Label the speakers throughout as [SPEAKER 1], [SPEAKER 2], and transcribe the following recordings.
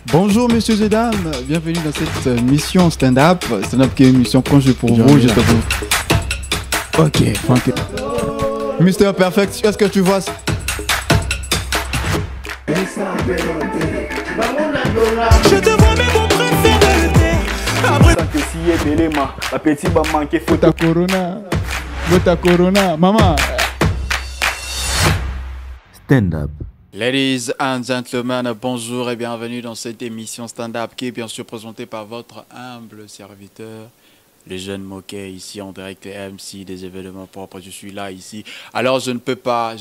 [SPEAKER 1] Bonjour messieurs et dames, bienvenue dans cette mission stand-up. Stand-up qui est une mission conçue pour vous, juste pour vous. Ok, ok. Mister Perfect, qu'est-ce que tu vois?
[SPEAKER 2] Je te vois mais mon préféré. Après
[SPEAKER 3] que si est Belema, la petite va manquer
[SPEAKER 1] Bota Corona, maman.
[SPEAKER 4] Stand-up.
[SPEAKER 5] Ladies and gentlemen, bonjour et bienvenue dans cette émission stand-up qui est bien sûr présentée par votre humble serviteur, le jeune Moquet, ici en direct et MC des événements propres. Je suis là ici. Alors je ne peux pas,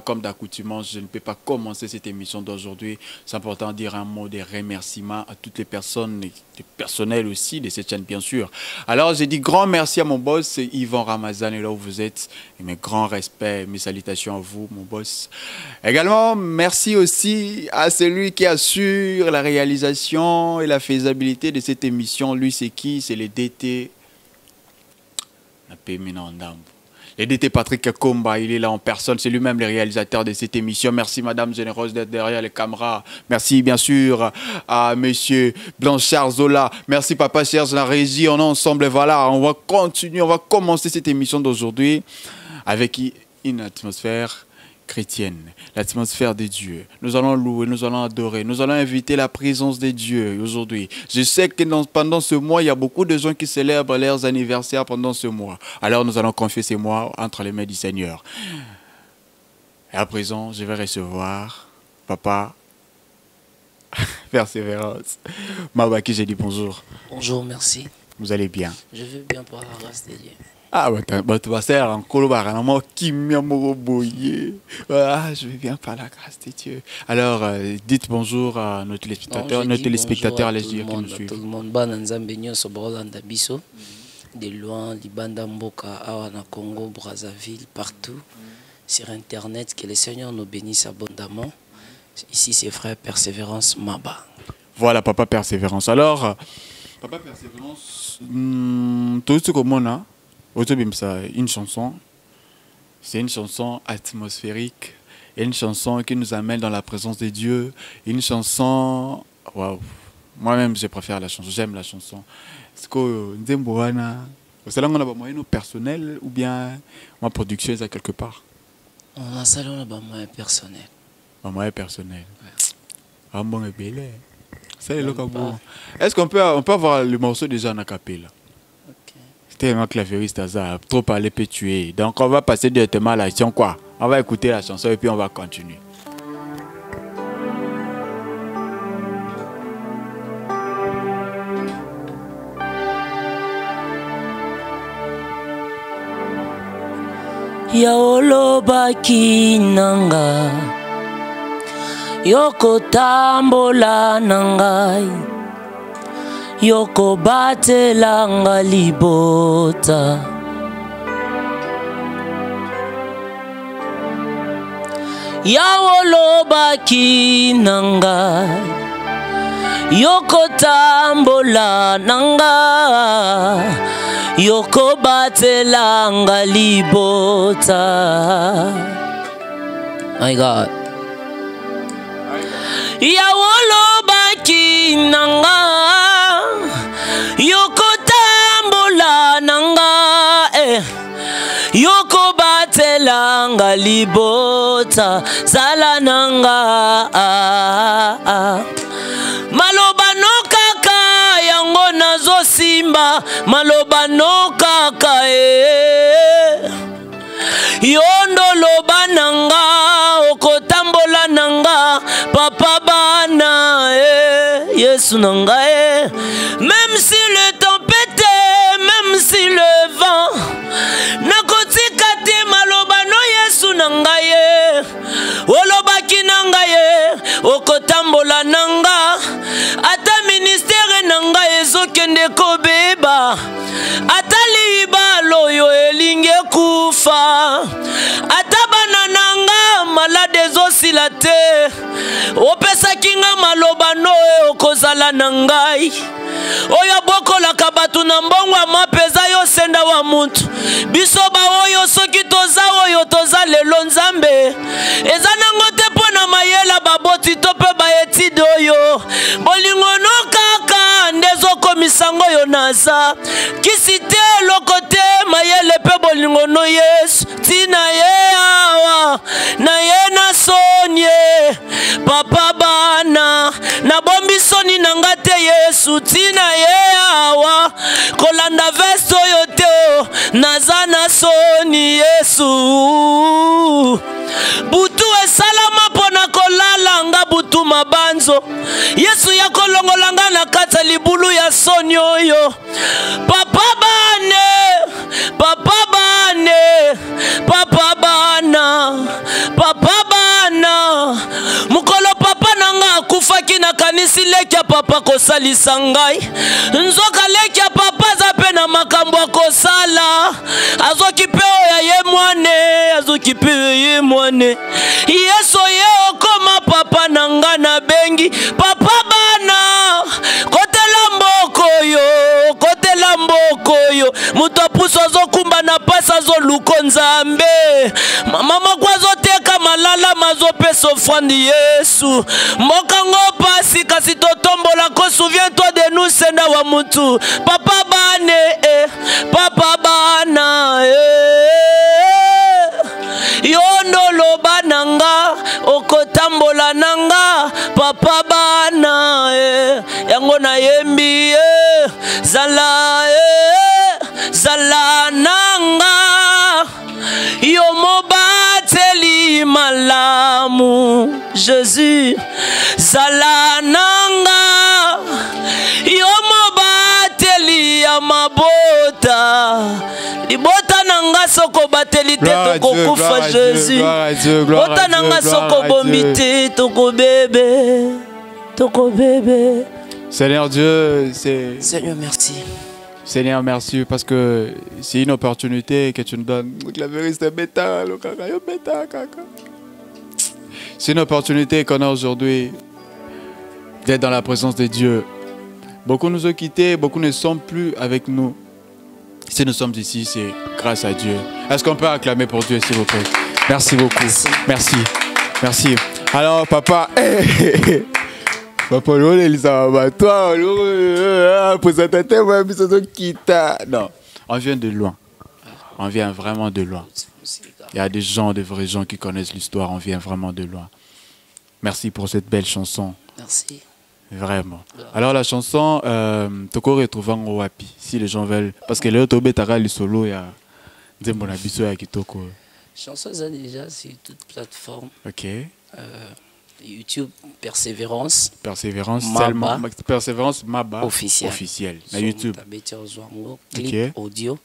[SPEAKER 5] comme d'accoutumance, je ne peux pas commencer cette émission d'aujourd'hui sans pourtant dire un mot de remerciement à toutes les personnes, et le personnel aussi de cette chaîne bien sûr. Alors j'ai dit grand merci à mon boss, Yvan Ramazan, et là où vous êtes, et mes grands respects, mes salutations à vous, mon boss. Également, merci aussi à celui qui assure la réalisation et la faisabilité de cette émission. Lui, c'est qui? C'est le DT. Le DT Patrick Komba, il est là en personne, c'est lui-même le réalisateur de cette émission. Merci Madame Généreuse d'être derrière les caméras. Merci bien sûr à Monsieur Blanchard Zola. Merci Papa Serge, la régie. On est ensemble, voilà, on va continuer, on va commencer cette émission d'aujourd'hui avec une atmosphère chrétienne, l'atmosphère des dieux. Nous allons louer, nous allons adorer, nous allons inviter la présence des dieux aujourd'hui. Je sais que pendant ce mois, il y a beaucoup de gens qui célèbrent leurs anniversaires pendant ce mois. Alors nous allons confier ces mois entre les mains du Seigneur. Et à présent, je vais recevoir Papa Persévérance. Mabaki, j'ai dit bonjour.
[SPEAKER 6] Bonjour, merci.
[SPEAKER 5] Vous allez bien?
[SPEAKER 6] Je vais bien par la grâce de Dieu.
[SPEAKER 5] Ah, tu vas faire un colobar, je vais bien par la grâce de Dieu. Alors, dites bonjour à nos téléspectateurs, allez dire qui nous suivent.
[SPEAKER 6] Tout le monde, de loin, Libanda Mboka, Awana Congo, Brazzaville, partout, sur Internet, que le Seigneur nous bénisse abondamment. Ici, c'est frère Persévérance Maba.
[SPEAKER 5] Voilà, Papa Persévérance. Alors, Papa Persévérance, tout ce qu'on a, une chanson, c'est une chanson atmosphérique, une chanson qui nous amène dans la présence de Dieu, une chanson, waouh, moi-même je préfère la chanson, j'aime la chanson. Est-ce que c'est là qu'on a un moyen personnel ou bien ma production est à quelque part?
[SPEAKER 6] On a ça là, on a un moyen personnel.
[SPEAKER 5] Un moyen personnel. Un bon et bel. C'est le cabot. Est-ce qu'on peut avoir le morceau déjà en acapella? Tellement clavériste, ça trop parler peut tuer. Donc on va passer directement à l'action quoi. On va écouter la chanson et puis on va continuer.
[SPEAKER 6] Yaoloba kinanga Yoko tambola nangai Yoko batelanga libota Yawoloba kinanga Yoko tambola nanga Yoko batelanga libota. My God. Yawoloba kinanga Yoko tambola nanga Yoko batelanga libota Zala nanga Maloba no kaka yango nazo simba Maloba no kaka Yondo loba nanga Okotambola nanga Papa bana Yesu nanga Même si le temps pète Même si le vent Nakotika te maloba no Yesu nanga Oloba ki nanga Okotambola nanga Ata ministère nanga ezokende kobeba Ata liba loyo elinge kufa Ata bana nanga malade ezosila te Opesa kinga maloba no okozala nangai Oyo bokola kabatu na mbongo mapeza yo senda wa muntu Bisoba oyo soki toza oyo toza lelo nzambe Eza nango te pona mayela baboti to pe ba etide oyo bolingono kaka ndezokomisa ngoyo naza kisi te eloko te mayele mpe bolingono Yesu tina ye awa na ye na soni papa bana na bombi soni na nga te Yesu tina ye awa kolanda veste oyo te naza na soni Yesu butu esalama pona kolala nga butu mabanzo Yesu ya kolongolanga na kata libulu ya soni oyo papa bane papa bane papa bana papa bana mukolo papa nanga akufaki na kanisi leki ya papa kosalisa ngai nzoka leki ya papa za pe na makambo akosala azoki pe oya ye mwane azoki pe ye mwane Yesu ye okoma papa nanga na bengi papa bana kotela mboko yo muto puso azokumba na pasa azoluko nzambe mama moko azoteka malala mazopesa ofrandi Yesu mokango pasi kasi totombola ko souviens-toi de nous senda wa mutu papa bane papa bana yondolo bananga okotambola nanga papa bana yango na yembi zala zala nanga yo mobateli malamu Jésus zala nanga yo mobateli ya mabota libota nanga soko bateli te tokokufa Jésus bota nanga soko bombi te toko bébé
[SPEAKER 5] Seigneur Dieu, c'est...
[SPEAKER 6] Seigneur, merci.
[SPEAKER 5] Seigneur, merci parce que c'est une opportunité que tu nous donnes. C'est une opportunité qu'on a aujourd'hui d'être dans la présence de Dieu. Beaucoup nous ont quittés, beaucoup ne sont plus avec nous. Si nous sommes ici, c'est grâce à Dieu. Est-ce qu'on peut acclamer pour Dieu, s'il vous plaît? Merci beaucoup. Merci. Merci. Alors, papa... Papa, toi, non, on vient de loin. On vient vraiment de loin. Il y a des gens, des vrais gens qui connaissent l'histoire. On vient vraiment de loin. Merci pour cette belle chanson.
[SPEAKER 6] Merci.
[SPEAKER 5] Vraiment. Alors la chanson, Toko retrouve en Wapi. Si les gens veulent, parce que le Tobe Tara le solo, il y a des monabiso à Kitoko.
[SPEAKER 6] Chanson ça déjà sur toute plateforme.
[SPEAKER 5] Ok.
[SPEAKER 6] YouTube Persévérance.
[SPEAKER 5] Persévérance
[SPEAKER 6] Maba.
[SPEAKER 5] seulement. Persévérance Maba.
[SPEAKER 6] Officiel.
[SPEAKER 5] Na YouTube.
[SPEAKER 6] Clip audio.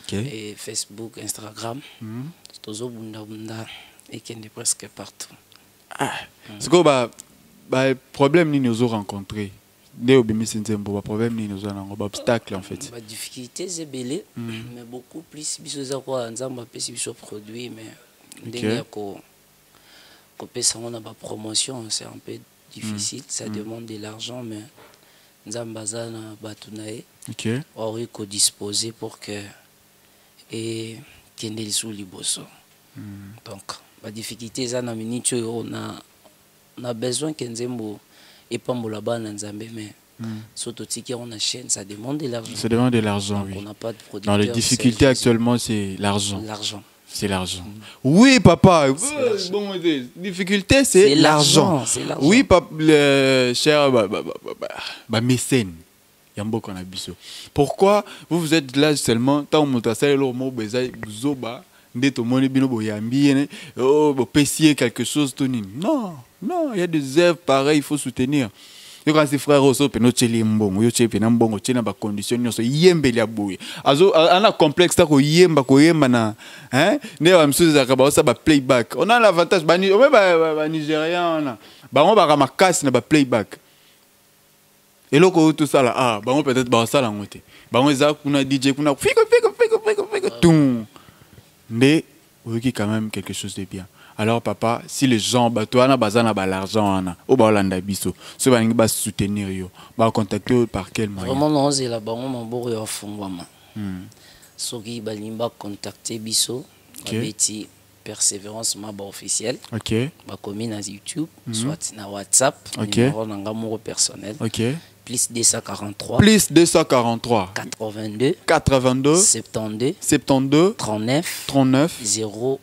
[SPEAKER 5] Ok.
[SPEAKER 6] Et Facebook, Instagram. Tozo bunda bunda et qui est presque partout.
[SPEAKER 5] C'est quoi problème ni nous avons rencontré. Dès au bimi sentembo problème ni nous avons un obstacle en fait.
[SPEAKER 6] Difficulté c'est belé mais beaucoup plus biso quoi nzamba pesi biso produit mais ndenge ko pesa on a ba promotion c'est un peu difficile ça demande de l'argent mais nzamba zana batunae. OK. On ko disposer pour que et kende sous liboso. Donc la difficulté ça na minute on a besoin que nzembo et pas là-bas dans Nzambe mais surtout si on a chaîne ça demande de l'argent.
[SPEAKER 5] Ça demande de l'argent, oui.
[SPEAKER 6] On n'a pas de producteur.
[SPEAKER 5] Dans les difficultés actuellement c'est l'argent.
[SPEAKER 6] L'argent.
[SPEAKER 5] C'est l'argent. Oui papa. Bon difficulté c'est l'argent. Oui papa le cher mécène. Yambo qu'on a biso. Pourquoi vous êtes là seulement tant motasale lo mo bezai zoba ndeto moni bino boyambi oh pessier quelque chose toni. Non, non, il y a des œuvres pareilles, il faut soutenir. Et quand ces frères aussi peuvent tchéli mbongo, yo tchéli mbongo, tchéli ba conditions nyonso yembe lia boui. Azo ana complexe ta ko yemba na hein? Ne ba msuzi za kaba osa ba playback. On a l'avantage ba Nigérian na. Ba on ba ramakasi na ba playback. Et loko tout ça là ah, ba on peut-être ba ça là ngote. Ba on za kuna DJ kuna fiko tout. Mais oui quand même quelque chose de bien. Alors papa, si les gens toi na bazana ba l'argent na o ba olanda biso, so ba ngi ba soutenir yo, ba contacter par quel moyen?
[SPEAKER 6] Vraiment non, c'est là ba on mamboro ya fungwama. Soki ba limba contacter biso, ba beti Persévérance Maba officiel.
[SPEAKER 5] Ok.
[SPEAKER 6] Bakomi na YouTube, soit na WhatsApp, numéro nanga moko personnel.
[SPEAKER 5] Ok.
[SPEAKER 6] Plus 243.
[SPEAKER 5] Plus 243.
[SPEAKER 6] 82.
[SPEAKER 5] 82.
[SPEAKER 6] 72.
[SPEAKER 5] 72.
[SPEAKER 6] 39.
[SPEAKER 5] 39.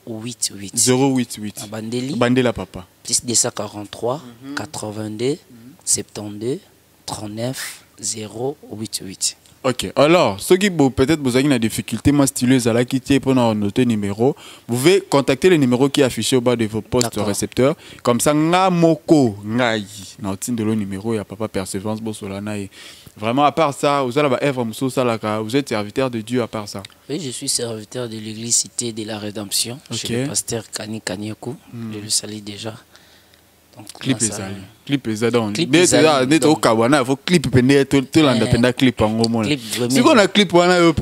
[SPEAKER 6] 088.
[SPEAKER 5] 088.
[SPEAKER 6] Bandeli.
[SPEAKER 5] Bandela papa.
[SPEAKER 6] Plus 243. 82. 72. 39. 088.
[SPEAKER 5] Ok, alors, ceux qui peut-être vous avez une difficulté, moi, styleuse à la quitter pour noter numéro, vous pouvez contacter le numéro qui est affiché au bas de vos postes récepteurs. Comme ça, nga moko, ngai, n'outin de le numéro, il y a papa Persévérance Bossolana. Vraiment, à part ça, vous êtes serviteur de Dieu à part ça.
[SPEAKER 6] Oui, je suis serviteur de l'église Cité de la Rédemption, chez le pasteur Kani Kanyekou. Je le salue déjà.
[SPEAKER 5] Clip ezali clip ezadon net au kawana faut clip pende tout landa penda clip en mona si on a clip wana yo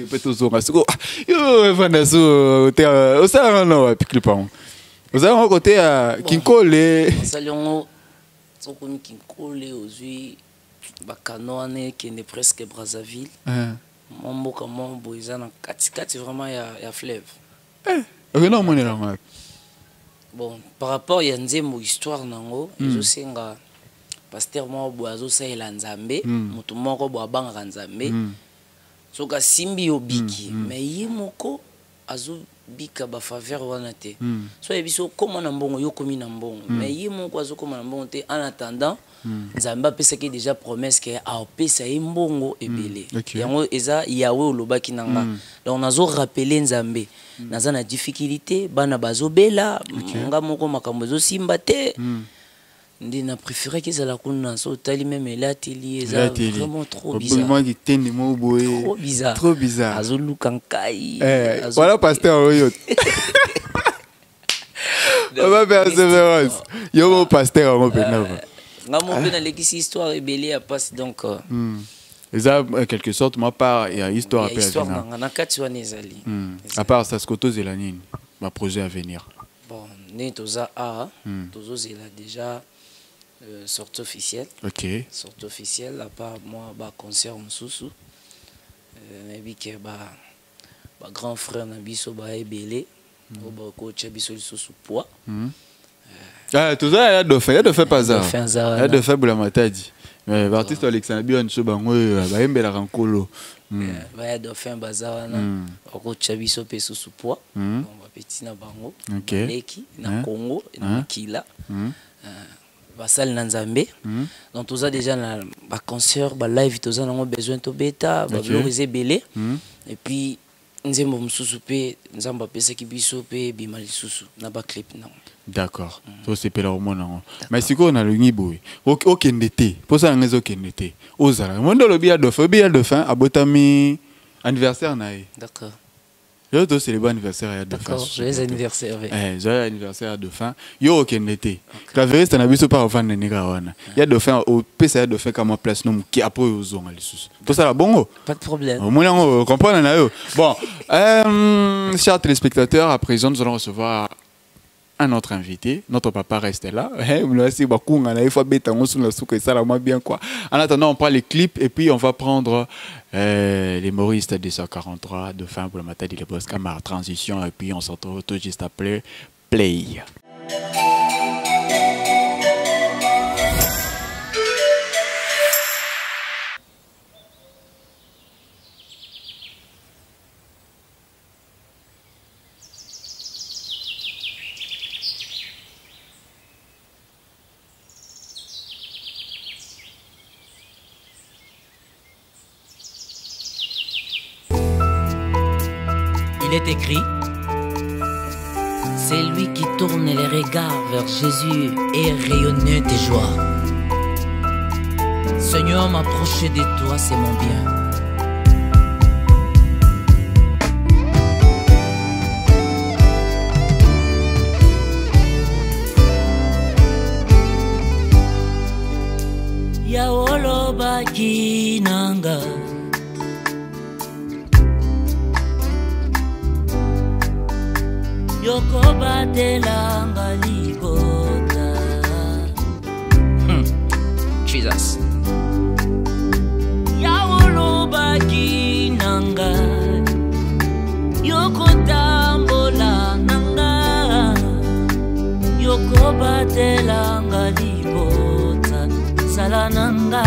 [SPEAKER 5] peto zonga siko yo vanda so te o sa no clip en vous avez un côté Kinkole
[SPEAKER 6] salongo sokoni Kinkole ozui bakanoane qui est presque Brazzaville momboka mombo ezana kati vraiment ya fleuve
[SPEAKER 5] non mona la.
[SPEAKER 6] Bon, par rapport à Nzembo histoire nango, ezosenga pasteur mo boazo saela nzambe, mutu moko bo abanga nzambe. Soka simbi obiki, mais yemoko azo bika ba faveur wana te. So ebiso koma na mbongo yo komi na mbongo, mais yemoko azo koma na mbongo te en attendant nzambe apesa ki déjà promesse que a opesa mbongo ebele. Yango eza yawe olobaki nanga. Donc nazo rappeler nzambe. Naza na difficulté bana bazobela nga moko makambo zo simba te ndi na préféré que ça la kuna so tali même l'atelier ça vraiment trop bizarre
[SPEAKER 5] moi qui tende mo boye trop bizarre
[SPEAKER 6] azolu kankai
[SPEAKER 5] voilà pasteur oyo Papa Persévérance yo mo pasteur mo penava
[SPEAKER 6] nga mo pena lekisi histoire rebelle a passe donc
[SPEAKER 5] et ça, en quelque sorte, moi, part, il y a histoire à
[SPEAKER 6] faire. Histoire,
[SPEAKER 5] à part ça, ce que tu as dit, ma projet à venir.
[SPEAKER 6] Bon, nous avons déjà sortie officielle.
[SPEAKER 5] Ok.
[SPEAKER 6] Sortie officielle, à part moi, concert Moussou. Mais que grand frère Nabiso Baébélé, au coach Abiso sous poids.
[SPEAKER 5] Ah, tout ça, il y a de fait pas ça. Il y a de fait pour la matadi. Mais l'artiste Alexandre Bion Chobango baembe la rankolo
[SPEAKER 6] ba dauphin bazana ko chabiso pe sous poids on va petit na bango leki na Congo na Kila ba sal na Nzambe donc tout ça déjà na ba concert ba live tout ça on besoin to beta ba valoriser belé et puis Nzembo Msusu pe Nzamba pesa ki biso pe bimali susu na ba clip na.
[SPEAKER 5] D'accord. So c'est pela au monde. Mais si on a le niboui. OK ndete. Pour ça on est OK ndete. Ozala. Mondo le bia de fin abotami anniversaire nae.
[SPEAKER 6] D'accord.
[SPEAKER 5] Yo to c'est le bon anniversaire à de fin.
[SPEAKER 6] D'accord, joyeux anniversaire.
[SPEAKER 5] Joyeux anniversaire de fin. Yo OK ndete. La vérité na biso pas ofan nega wana. Ya de fin au PC de fin comme place nom qui après ozonga lisusu. Tout ça la bongo.
[SPEAKER 6] Pas de problème.
[SPEAKER 5] Au moins on comprend na yo. Bon, chers téléspectateurs, à présent nous allons recevoir un autre invité, notre papa reste là. En attendant, on prend les clips et puis on va prendre les Maurice 243 de fin pour le matin de Lebos Camar transition et puis on se retrouve tout juste après Play.
[SPEAKER 6] Il est écrit, c'est lui qui tourne les regards vers Jésus et rayonne de joie. Seigneur, m'approcher de toi, c'est mon bien. Yaolo baki nanga. Yoko batelanga ligota. Jesus. Yaolo baki nanga. Yoko tambola nanga. okobatelanga libota zala nanga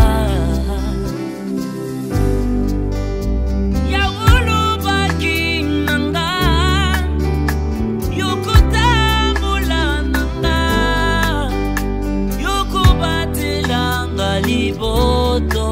[SPEAKER 6] yaulubaki nanga yokotambola nanga yokobatelanga liboto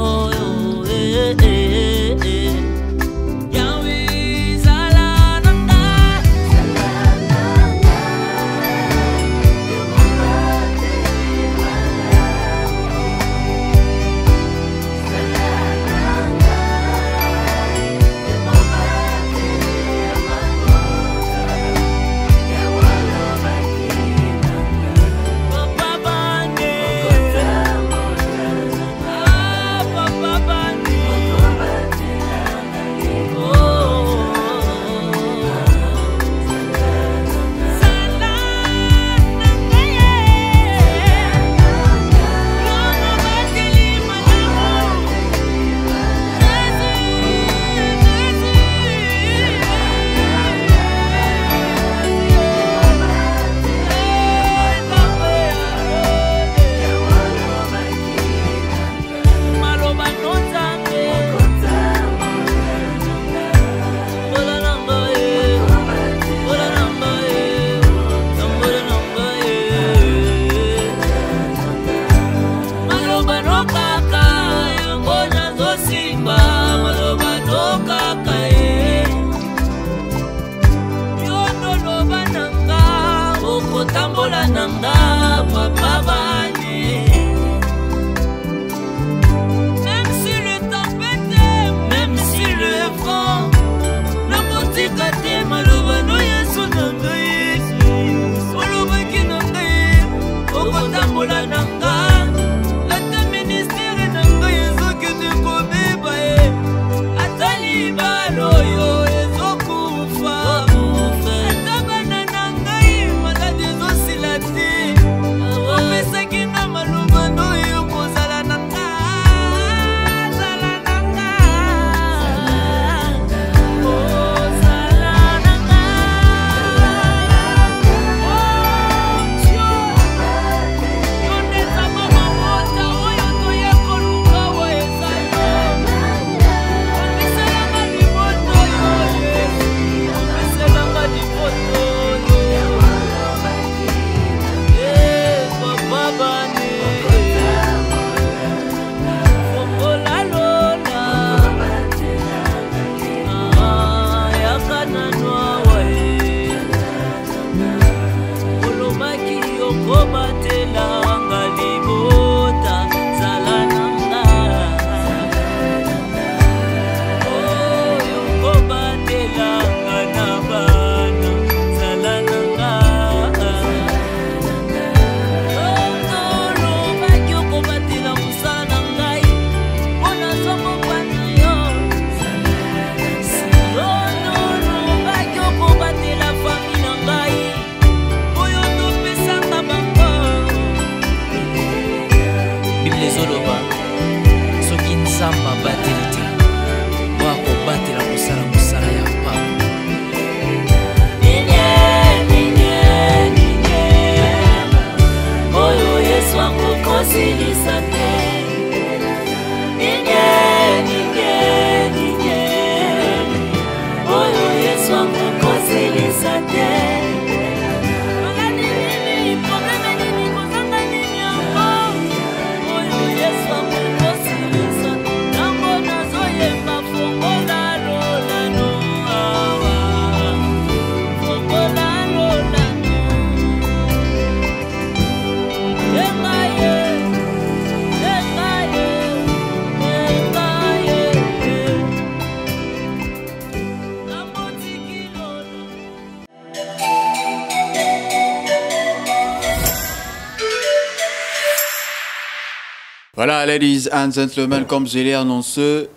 [SPEAKER 5] Voilà, ladies and gentlemen, comme je l'ai annoncé,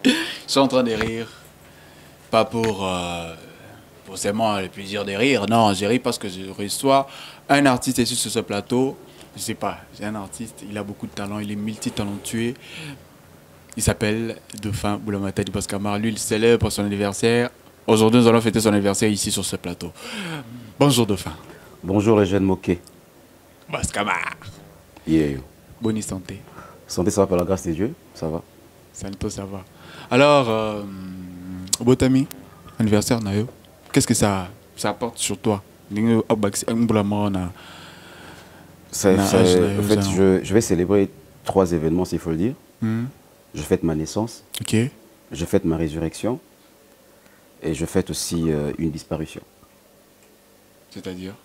[SPEAKER 5] je suis en train de rire. Pas pour forcément le plaisir de rire, non, j'ai ri parce que je reçois un artiste ici sur ce plateau. Je sais pas, c'est un artiste, il a beaucoup de talent, il est multitalentueux. Il s'appelle Dauphin Boulamata du Boscamar. Lui, il célèbre pour son anniversaire. Aujourd'hui, nous allons fêter son anniversaire ici sur ce plateau. Bonjour Dauphin.
[SPEAKER 4] Bonjour les jeunes moqués.
[SPEAKER 5] Baskamar.
[SPEAKER 4] Yeah.
[SPEAKER 5] Bonne santé.
[SPEAKER 4] Santé, ça va par la grâce de Dieu, ça va.
[SPEAKER 5] Santo, ça va. Alors, Botami, anniversaire Nayo, qu'est-ce que ça apporte sur toi?
[SPEAKER 4] En fait, je vais célébrer 3 événements, s'il faut le dire. Je fête ma naissance, je fête ma résurrection et je fête aussi une disparition.
[SPEAKER 5] C'est-à-dire?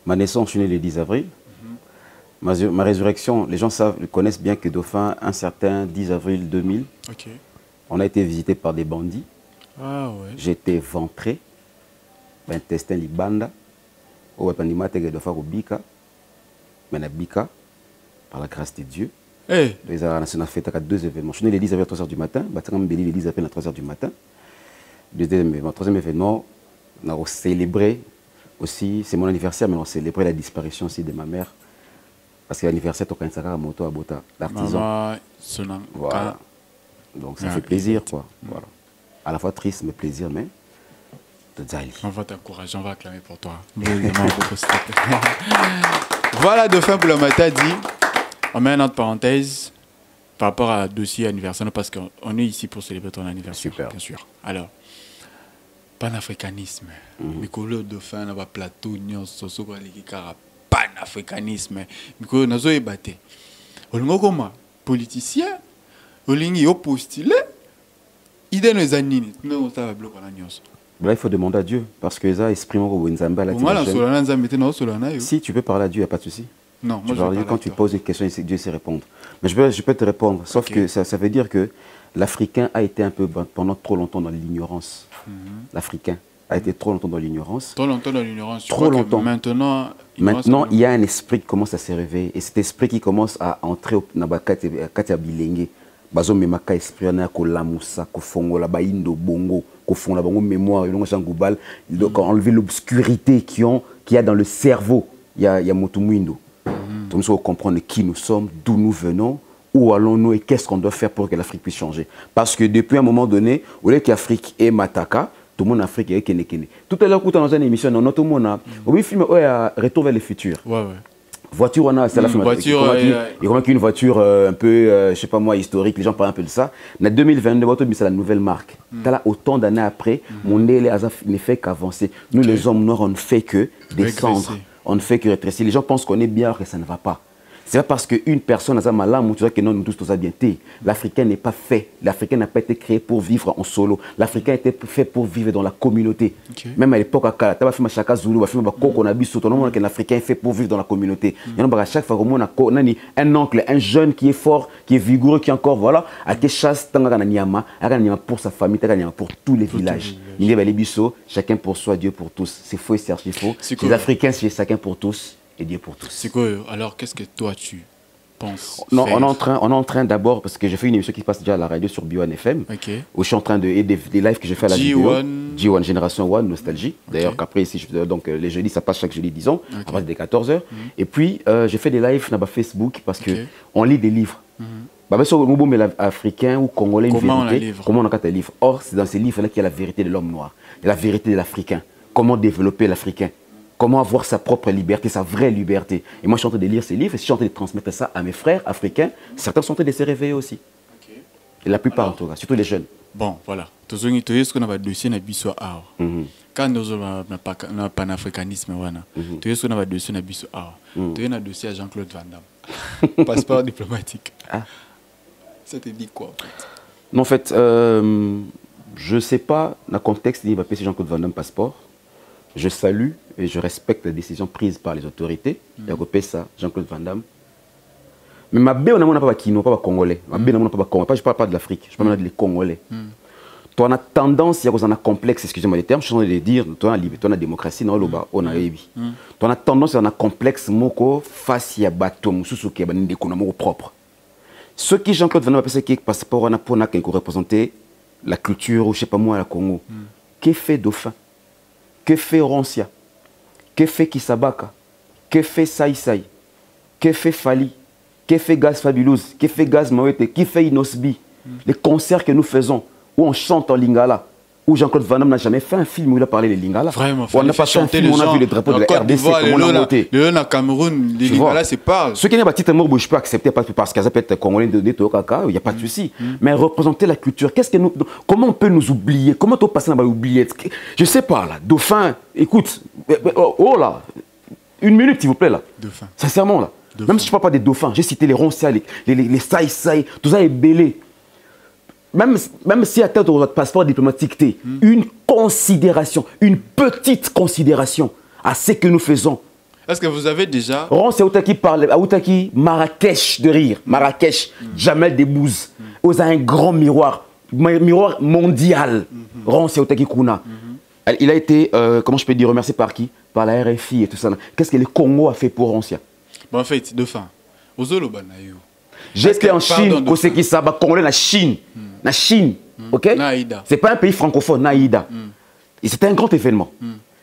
[SPEAKER 4] Ma naissance, je suis né le 10 avril. Ma résurrection, les gens connaissent bien que Dauphin, un certain 10 avril 2000, on a été visité par des bandits.
[SPEAKER 5] Ah ouais.
[SPEAKER 4] J'ai été ventré, intestin libanda, au Panimate de Dauphin au Bika, mais na Bika, par la grâce de Dieu.
[SPEAKER 5] Hey.
[SPEAKER 4] Les on a fait 2 événements. Je suis né le 10 avril à 3h du matin, Batakam Béli le 10 avril à 3h du matin. Deuxième événement, troisième événement, on a célébré aussi, c'est mon anniversaire, mais on a célébré la disparition aussi de ma mère. Parce que l'anniversaire, tu as moto à Bota, l'artisan. Voilà. Donc ça fait plaisir, quoi. Voilà. À la fois triste, mais plaisir, mais
[SPEAKER 5] on va t'encourager, on va acclamer pour toi. Voilà, Dauphin Boulamata dit, on met une autre parenthèse par rapport à dossier anniversaire, parce qu'on est ici pour célébrer ton anniversaire.
[SPEAKER 4] Super.
[SPEAKER 5] Bien sûr. Alors, panafricanisme. Mikolo Dauphin, on va plateau, panafricanisme. Mikolo, on a ébatté. On a comme politicien, on a postulé, idée nos années, non, ça va bloquer la news.
[SPEAKER 4] Là, il faut demander à Dieu, parce que ça exprime si tu peux parler à Dieu, il n'y a pas de souci.
[SPEAKER 5] Non, moi je
[SPEAKER 4] quand tu poses une question, Dieu sait répondre. Mais je peux te répondre, sauf que ça veut dire que l'Africain a été un peu pendant trop longtemps dans l'ignorance. L'Africain a été trop longtemps dans l'ignorance.
[SPEAKER 5] Trop longtemps dans l'ignorance.
[SPEAKER 4] Trop longtemps.
[SPEAKER 5] Maintenant,
[SPEAKER 4] il y a un esprit qui commence à se réveiller. Et cet esprit qui commence à entrer dans la Katia Bilengue. Bazo memaka esprit na ko lamusa ko fongola ba indo bongo ko fongola bango mémoire longo sangoubal donc enlever l'obscurité qu'il y a dans le cerveau il y a Motumuindo. Donc il faut comprendre qui nous sommes, d'où nous venons, où allons-nous et qu'est-ce qu'on doit faire pour que l'Afrique puisse changer. Parce que depuis un moment donné, au lieu qu'Afrique est mataka, tout le monde en Afrique est kene. Tout à l'heure, dans une émission, on a tout le monde a oui film Retour vers le futur.
[SPEAKER 5] Ouais.
[SPEAKER 4] Voiture, on a, c'est la voiture. Il remarque une voiture un peu, je sais pas moi, historique, les gens parlent un peu de ça. En 2022, c'est la nouvelle marque. Là, autant d'années après, mon délai ne fait qu'avancer. Nous, les hommes noirs, on ne fait que descendre. On ne fait que rétrécir. Les gens pensent qu'on est bien, que ça ne va pas. C'est pas parce qu'une personne a malade que non, nous tous nous bien. L'Africain n'est pas fait. L'Africain n'a pas été créé pour vivre en solo. L'Africain a été fait pour vivre dans la communauté. Même à l'époque, l'Africain est fait pour vivre dans la communauté. À chaque fois, on a un oncle, un jeune qui est fort, qui est vigoureux, qui est encore, voilà, à qui chasse pour sa famille, pour tous les villages. Il y a chacun pour soi, Dieu pour tous. C'est faux et c'est archi faux. Les Africains, c'est chacun pour tous. Et Dieu pour tous.
[SPEAKER 5] C'est quoi? Alors, qu'est-ce que toi, tu penses?
[SPEAKER 4] Non, on est en train d'abord, parce que j'ai fait une émission qui passe déjà à la radio sur B1 FM, où je suis en train de... des lives que j'ai fait à la vidéo. G1, Génération 1, Nostalgie. D'ailleurs, qu'après, donc, les jeudis, ça passe chaque jeudi, disons, à partir des 14h. Et puis, j'ai fait des lives sur Facebook, parce qu'on lit des livres. Sur le africain ou congolais,
[SPEAKER 5] comment
[SPEAKER 4] on a un livre. Or, c'est dans ces livres-là qu'il y a la vérité de l'homme noir, la vérité de l'Africain. Comment développer l'Africain. Comment avoir sa propre liberté, sa vraie liberté. Et moi, je suis en train de lire ces livres et je suis en train de transmettre ça à mes frères africains. Certains sont en train de se réveiller aussi. Et la plupart, en tout cas, surtout les jeunes.
[SPEAKER 5] Bon, voilà. Tout ce qu'on a dossier na biso art. Quand nous avons un panafricanisme, tout ce qu'on a dossier na biso art. Tu as un dossier à Jean-Claude Van Damme. Passeport diplomatique. Ça te dit quoi, en fait?
[SPEAKER 4] Non, en fait, je ne sais pas, dans le contexte, il va passer Jean-Claude Van Damme passeport. Je salue et je respecte les décisions prises par les autorités. Il y a ça, Jean-Claude Van Damme. Mais ma bé, on n'a pas de pas congolais. Ma bé, on n'a pas de congolais. Je ne parle pas de l'Afrique, je parle des Congolais. Tu as tendance, il y a un complexe, excusez-moi les termes, je suis en train de dire, tu as la démocratie, on a évi. Tu as tendance, il y a un complexe, moko, face à bateau, moussou, qui est propre. Ce qui Jean-Claude Van Damme a fait, passeport, on a pour représenter la culture, ou je ne sais pas moi, la Congo. Qu'est fait Dauphin? Que fait Roncia? Que fait Kisabaka? Que fait Saïsaï? Que fait Fali? Que fait Gaz Fabulous? Que fait Gaz Mawete? Qui fait Inosbi? Les concerts que nous faisons, où on chante en lingala, où Jean-Claude Van Damme n'a jamais fait un film où il a parlé des Lingala.
[SPEAKER 5] Vraiment,
[SPEAKER 4] on n'a pas fait un film où on a vu le drapeau de la RDC, comme on a monté.
[SPEAKER 5] Le Cameroun, les Lingala, c'est pas.
[SPEAKER 4] Ce qui n'est pas titre mort, je peux accepter parce qu'il peut être congolais de Tokaka, il n'y a pas de souci. Mais représenter la culture, comment on peut nous oublier? Comment on peut passer dans oublier? Je ne sais pas, là. Dauphin, écoute, oh là, une minute, s'il vous plaît, là.
[SPEAKER 5] Dauphin.
[SPEAKER 4] Sincèrement, là. Dauphin. Même si je ne parle pas des dauphins, j'ai cité les roncias, les saï-saï, tout ça est belé. Même si à tête de votre passeport diplomatique, une considération, une petite considération à ce que nous faisons.
[SPEAKER 5] Est-ce que vous avez déjà...
[SPEAKER 4] Ronce Aoutaki parle, Aoutaki, Marrakech de rire, Marrakech, Jamel Debbouze. Vous avez un grand miroir mondial. Ronce Aoutaki Kuna. Il a été, comment je peux dire, remercié par qui? Par la RFI et tout ça. Qu'est-ce que le Congo a fait pour Roncia?
[SPEAKER 5] En fait, Dauphin,
[SPEAKER 4] j'étais en Chine, Koseki Saba, Congolais na Chine. Na Chine, ok? C'est pas un pays francophone, Naïda. Et c'était un grand événement.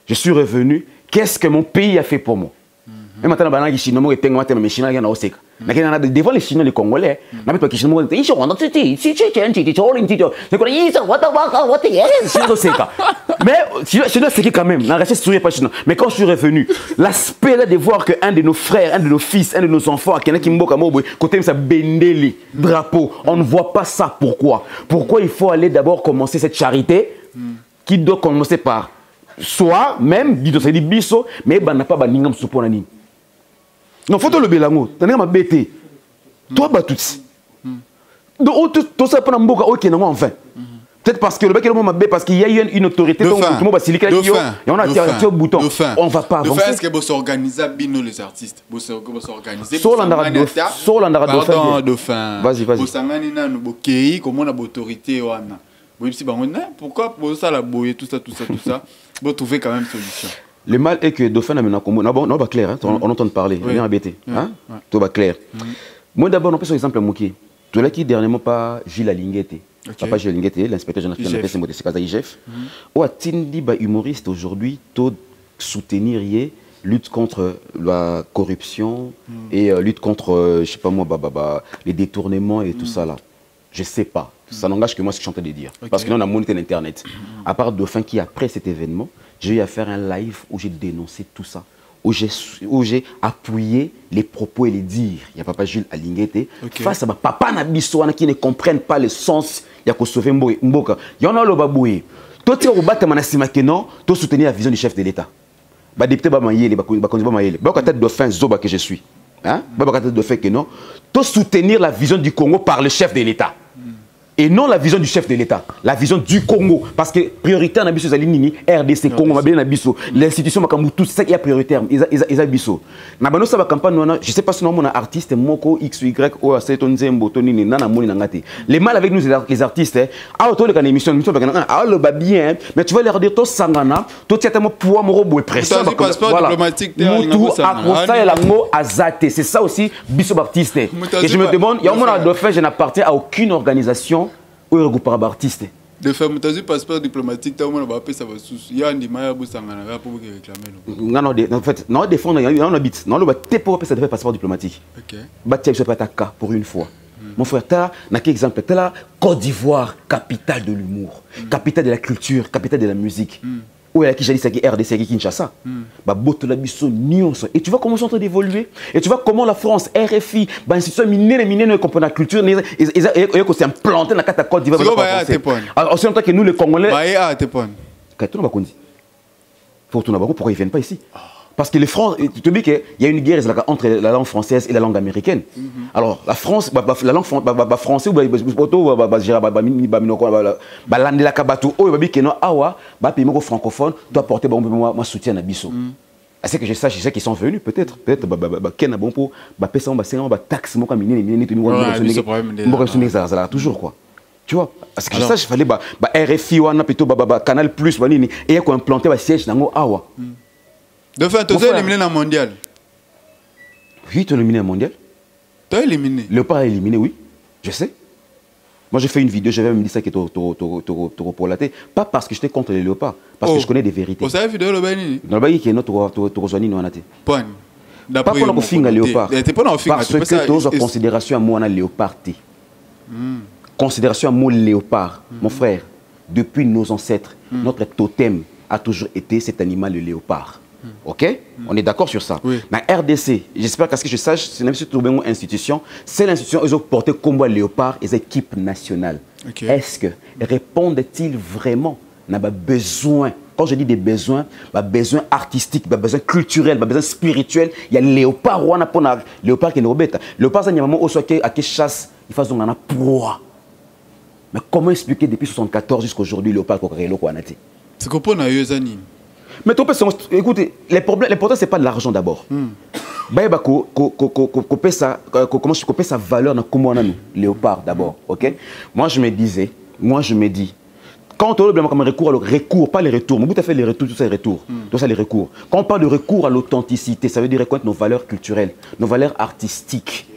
[SPEAKER 4] Je suis revenu, qu'est-ce que mon pays a fait pour moi? Même maintenant, les Chinois, les Chinois, ils sont devant les Chinois, les Congolais, les Chinois, ils sont quand même. Mais quand je suis revenu, l'aspect de voir qu'un de nos frères, un de nos fils, un de nos enfants, côté de Bendeli, drapeau, on ne voit pas ça. Pourquoi? Pourquoi il faut aller d'abord commencer cette charité qui doit commencer par soit même, mais il n'a pas de souponani. Non, faut le bélango. T'as n'as pas bêté. Toi, bah tout. Donc, tout ça pendant mboka, ok, non, enfin. Peut-être parce que le bec est m'a parce qu'il y a une autorité. Donc, tout le monde va s'y liquer. Et on a tiré au bouton. On va pas avancer.
[SPEAKER 5] Est-ce que vous organisez bino les artistes? Vous organisez.
[SPEAKER 4] Pardon,
[SPEAKER 5] Dauphin.
[SPEAKER 4] Vas-y.
[SPEAKER 5] Vous sangani na nous bokei comment on a autorité wana. Vous si pourquoi pour ça la boyer tout ça. Vous trouvez quand même solution.
[SPEAKER 4] Le mal est que Dauphin n'a pas commun. Non, pas clair, on entend parler, on est embêté. Tout va clair. Moi d'abord, on peut par exemple Mouki. Tout là qui dernièrement pas Gilles Alinguete. Papa Gilles Alinguete, l'inspecteur général de la PSM de Sekaza IGF. Ou a Tindi humoriste aujourd'hui, tout soutenir lutte contre la corruption et lutte contre, je sais pas moi, les détournements et tout ça là. Je sais pas. Ça n'engage que moi ce que je suis en train de dire. Parce que là, on a monité l'internet. À part Dauphin qui, après cet événement, j'ai eu à faire un live où j'ai dénoncé tout ça. Où j'ai appuyé les propos et les dires. Il y a Papa Jules Alinguete. Face à Papa Nabisoana qui ne comprennent pas le sens. Il y a sauver Mboka. Il y en a le baboué. Toi, tu es non, tu soutenir la vision du chef de l'État. Les députés, tête Dauphin, Zoba que je suis. Dauphin que non. Tu soutenir la vision du Congo par le chef de l'État. Et non la vision du chef de l'État, la vision du Congo. Parce que prioritaire dans Abisso Zalinini, RDC, Congo, l'institution Makamoutou, c'est ça qui est prioritaire. Ils Abisso. Dans la campagne, je ne sais pas si on a artiste, Moko, X, Y, O, A, Tonzembo, Tonini, Nana, Moni, Nangate. Les mal avec nous, les artistes, ah, autour de la émission, le va bien, mais tu vas leur dire, toi, Sangana, toi, tu as tellement pouvoir, mon robot, pression.
[SPEAKER 5] Tu as passeport diplomatique,
[SPEAKER 4] Moutou, Akosa et la mot Azate. C'est ça aussi, Bisso Baptiste. Et je me demande, il y a un moment à Dauphin, je n'appartiens à aucune organisation. Où est par artiste?
[SPEAKER 5] De faire mon passeport diplomatique, tu as ça va sous. Il y a un dimaya pour s'engager pour réclamer.
[SPEAKER 4] Non, en fait, non, défendre, il y a un habit. Non, le t'es pour faire ça passeport diplomatique. Ok. Bâtir je pas ta cas pour une fois. Mon frère, tu as quel exemple? Tu as la Côte d'Ivoire, capitale de l'humour, capitale de la culture, capitale de la musique. Où est-ce que j'ai dit ça qui est RDC qui Kinshasa? Et tu vois comment ils sont en train d'évoluer. Et tu vois comment la France, RFI, institution minière ne comprend la culture, ils ont implanté dans la Côte d'Ivoire. Aussi longtemps que nous, les Congolais. Pourquoi ils ne viennent pas ici? Parce que les Français, tu te dis qu'il y a une guerre entre la langue française et la langue américaine. Alors, la France, la langue française, francophone, doit porter mon soutien à Bissau. C'est que je sais qu'ils sont venus, peut-être. Peut-être, toujours quoi. Tu vois, parce que je sais qu'il fallait RFI, Canal Plus, et il y a implanté un siège dans Awa.
[SPEAKER 5] De fait, tu as éliminé le mondial.
[SPEAKER 4] Oui, tu as éliminé le mondial.
[SPEAKER 5] Tu as éliminé.
[SPEAKER 4] Léopard a éliminé, oui. Je sais. Moi, j'ai fait une vidéo, j'avais même dit ça qui est pour la tête. Pas parce que j'étais contre les léopards, parce que je connais des vérités.
[SPEAKER 5] Vous savez, vidéo le Bani?
[SPEAKER 4] Dans le Bani, qui est notre rejoigné, nous en a été.
[SPEAKER 5] Point.
[SPEAKER 4] Pas pour nous faire un léopard. Parce que tu as en considération à moi, on a léopard. Considération à moi, léopard. Mon frère. depuis nos ancêtres, notre totem a toujours été cet animal, le léopard. Ok? On est d'accord sur ça.
[SPEAKER 5] Oui.
[SPEAKER 4] La RDC, j'espère qu'à ce que je sache, c'est une institution, c'est l'institution qui a porté combat léopard et équipe nationale.
[SPEAKER 5] Okay.
[SPEAKER 4] Est-ce que répondent-ils vraiment à nos besoins? Quand je dis des besoins, besoins artistiques, besoins culturels, besoins spirituels, il y a le léopard, léopard qui est bête. Léopard, c'est un moment où à qui chasse, il fait un proie. Mais comment expliquer depuis 1974 jusqu'à aujourd'hui le léopard qui est là?
[SPEAKER 5] C'est qu'on peut eu Zanine.
[SPEAKER 4] Mais écoutez, l'important, ce n'est pas de l'argent d'abord. Couper sa valeur dans le léopard d'abord. Okay? Moi, je me dis, quand on parle de recours, pas les retours, mais vous avez fait les retours, tout ça, les retours. Tout ça, les recours. Quand on parle de recours à l'authenticité, ça veut dire reconnaître nos valeurs culturelles, nos valeurs artistiques.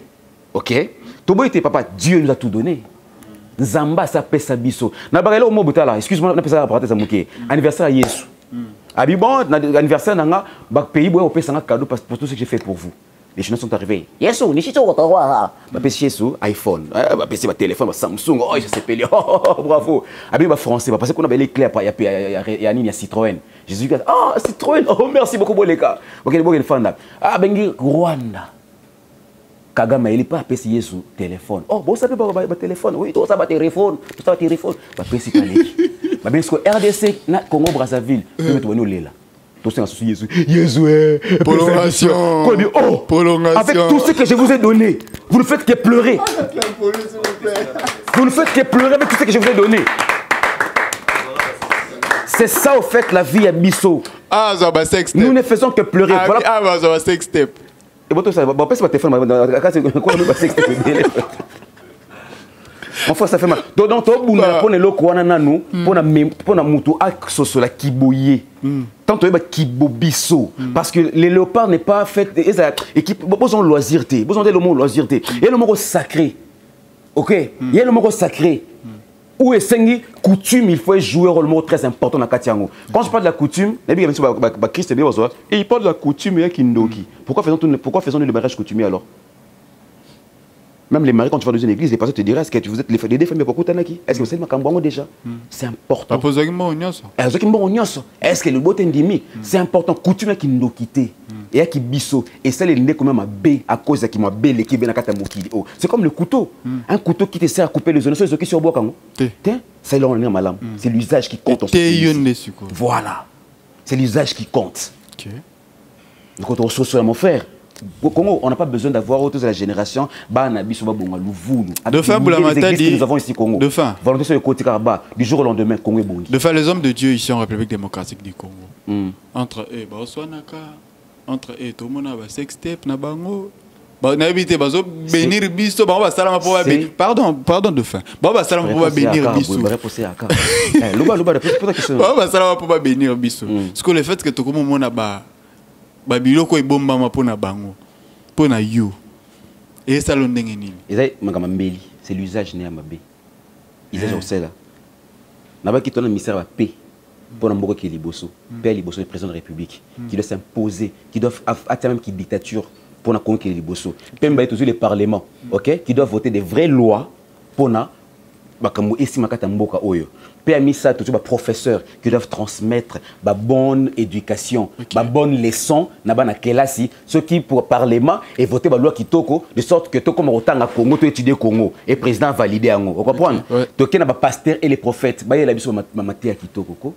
[SPEAKER 4] Ok? Tobo était papa, Dieu nous a tout donné. Zamba, ça pèse sa biso. Excuse-moi, on a ça anniversaire à Yesu. Abi bon, l'anniversaire nanga, pays boy opé sanga cadeau pour tout ce que j'ai fait pour vous. Les Chinois sont arrivés. Yesu, ni chito wa. Ba pèse Yesu iPhone, ba pèse ba téléphone, Samsung, oh, ça s'est payé. Oh, bravo. Abi ba français, parce qu'on a les clés il y a Citroën. Jésus dit ah, Citroën. Oh, merci beaucoup boleka. OK, bon fanda. Ah, bengi Rwanda. Kagame il pas pèse Yesu téléphone. Oh, bon ça peut ba téléphone. Oui, tout ça ba téléphone, tout ça téléphone. Ba pèse kaleki. Parce que RDC, Congo Brazzaville, tout ça, prolongation. Avec tout ce que je vous ai donné, vous ne faites que pleurer. Vous ne faites que pleurer avec tout ce que je vous ai donné. C'est ça, au fait, la vie à Bissau.
[SPEAKER 5] Ah, ça va sex step.
[SPEAKER 4] Nous ne faisons que pleurer.
[SPEAKER 5] Ah, ça va sex step.
[SPEAKER 4] Et bon, tout ça, bon, pas téléphone, enfin, ça fait mal. Donc, pour le pour la kiboye. Tant que kibobiso. Parce que les léopards n'est pas fait. Équipe, besoin de loisir. Besoin de le mot loisir. Il y a le mot sacré. Ok? Il y a le mot sacré. Où est Sengi coutume, il faut jouer un rôle très important dans Katiango. Quand je parle de la coutume, Christ et il parle de la coutume et Kindoki. Pourquoi faisons-nous le mariage coutumier alors? Même les maris, quand tu vas dans une église, les pasteurs te diront est-ce que vous êtes les deux familles pour Koutanaki? Est-ce que vous êtes Makambongo déjà? C'est important. Est-ce que le beau t'endimi? C'est important. Coutume qui nous quitte. Et qui biso. Et ça, les nez quand même à B à cause de qui m'a B, l'équipe n'a qu'à c'est comme le couteau. Un couteau qui te sert à couper les zones qui sur bois. C'est là c'est l'usage qui compte. Voilà. C'est l'usage qui compte. Donc, quand on reçoit sur mon frère, au Congo, on n'a pas besoin d'avoir autour de la génération.
[SPEAKER 5] De fin,
[SPEAKER 4] nous avons ici au Congo.
[SPEAKER 5] De fin.
[SPEAKER 4] Volonté sur le côté Karaba, du jour au lendemain, Congo est bon.
[SPEAKER 5] De fin, les hommes de Dieu ici en République démocratique du Congo. Entre eux, entre eux, tout le monde a un sextape, nabango. Bénir biso, pardon de fin. Bénir biso. Bénir biso. Parce que le fait que tout le monde a babiloko ebombama pona bango pona yo et ça l'ondenge nini
[SPEAKER 4] c'est l'usage né à mabé usage au cela naba qui ton ministère va paix pour n'importe qui liboso paix liboso le président de la République qui doit s'imposer qui doit atteindre même qui dictature pour na conquérir liboso pemba toujours les parlements OK qui doivent voter des vraies lois pour na bakambo esi makata mboka oyo permis ça toujours les professeurs qui doivent transmettre la bonne éducation, la bonne leçon na bana kelasi ceux qui pour parlement et voter la loi kitoko de sorte que tout comme autant à Congo tu étudier Congo et président validé en vous comprenez donc na ba pasteur et les prophètes ba la biso mamaté kitoko ko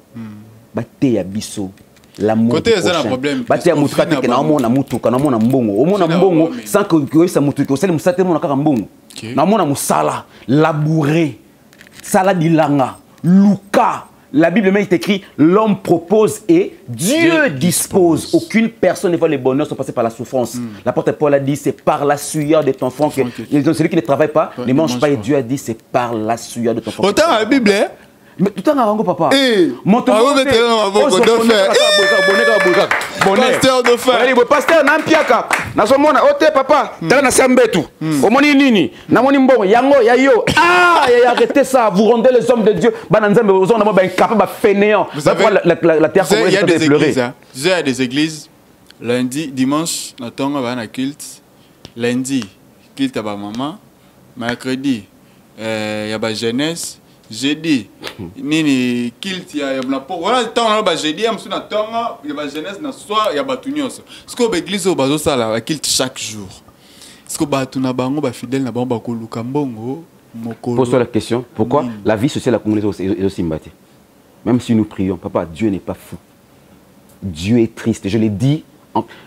[SPEAKER 4] ba te ya biso l'amour
[SPEAKER 5] côté ça un problème
[SPEAKER 4] ba te ya mutuka te na mona mutuka na mona mbongo o mona mbongo sans que ça mutuka osali musate mona kaka mbongo na mona musala labourer sala dilanga Luca, la Bible même est écrit l'homme propose et Dieu dispose. Aucune personne ne voit les bonheurs sans passer par la souffrance. L'apôtre Paul a dit c'est par la sueur de ton front que celui qui ne travaille pas ne mange pas. Et Dieu a dit c'est par la sueur de ton front.
[SPEAKER 5] Autant la Bible,
[SPEAKER 4] mais tout le temps, papa.
[SPEAKER 5] Pasteur de fer.
[SPEAKER 4] Pasteur Nampiaka. Nasomona ote papa. Tala na sambetu. Omoni nini? Namoni mbongo yango ya yo. Ah, arrêtez ça, vous rendez les hommes de Dieu. Bananzambe aux hommes ba incapable ba fainéant. La terre
[SPEAKER 5] il y a des églises. Il y a des églises lundi, dimanche, na tonga ba na culte. Lundi, culte ba maman. Mercredi, il y a ba jeunesse. j'ai dit nini kilt ya mlapo voilà tant là j'ai dit am suna tonga ya ba jeunesse na soir ya batunyos ce que l'église au bazo sala la kilt chaque jour ce que batuna bango ba fidèle na bango ba koluka mbongo mokolo. Pose-toi la question, pourquoi la vie sociale à la communauté est aussi mbattée? Même si nous prions, papa, Dieu n'est pas fou. Dieu est triste. Je l'ai dit.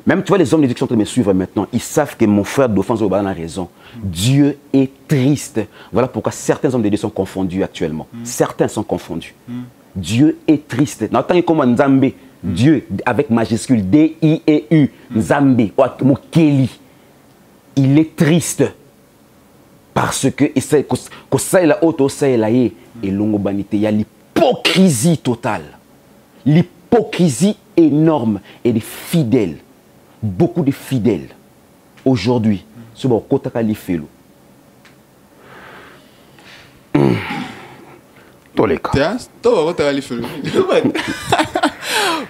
[SPEAKER 5] Même, tu vois, les hommes de Dieu qui sont en train de me suivre maintenant, ils savent que mon frère d'offense a raison. Dieu est triste. Voilà pourquoi certains hommes de Dieu sont confondus actuellement. Certains sont confondus. Dieu est triste. Dans le temps comme Nzambe, Dieu avec majuscule D-I-E-U, Nzambe, Mokeli, il est triste. Parce que il y a l'hypocrisie totale. L'hypocrisie énorme et des fidèles. Beaucoup de fidèles. Aujourd'hui, ce que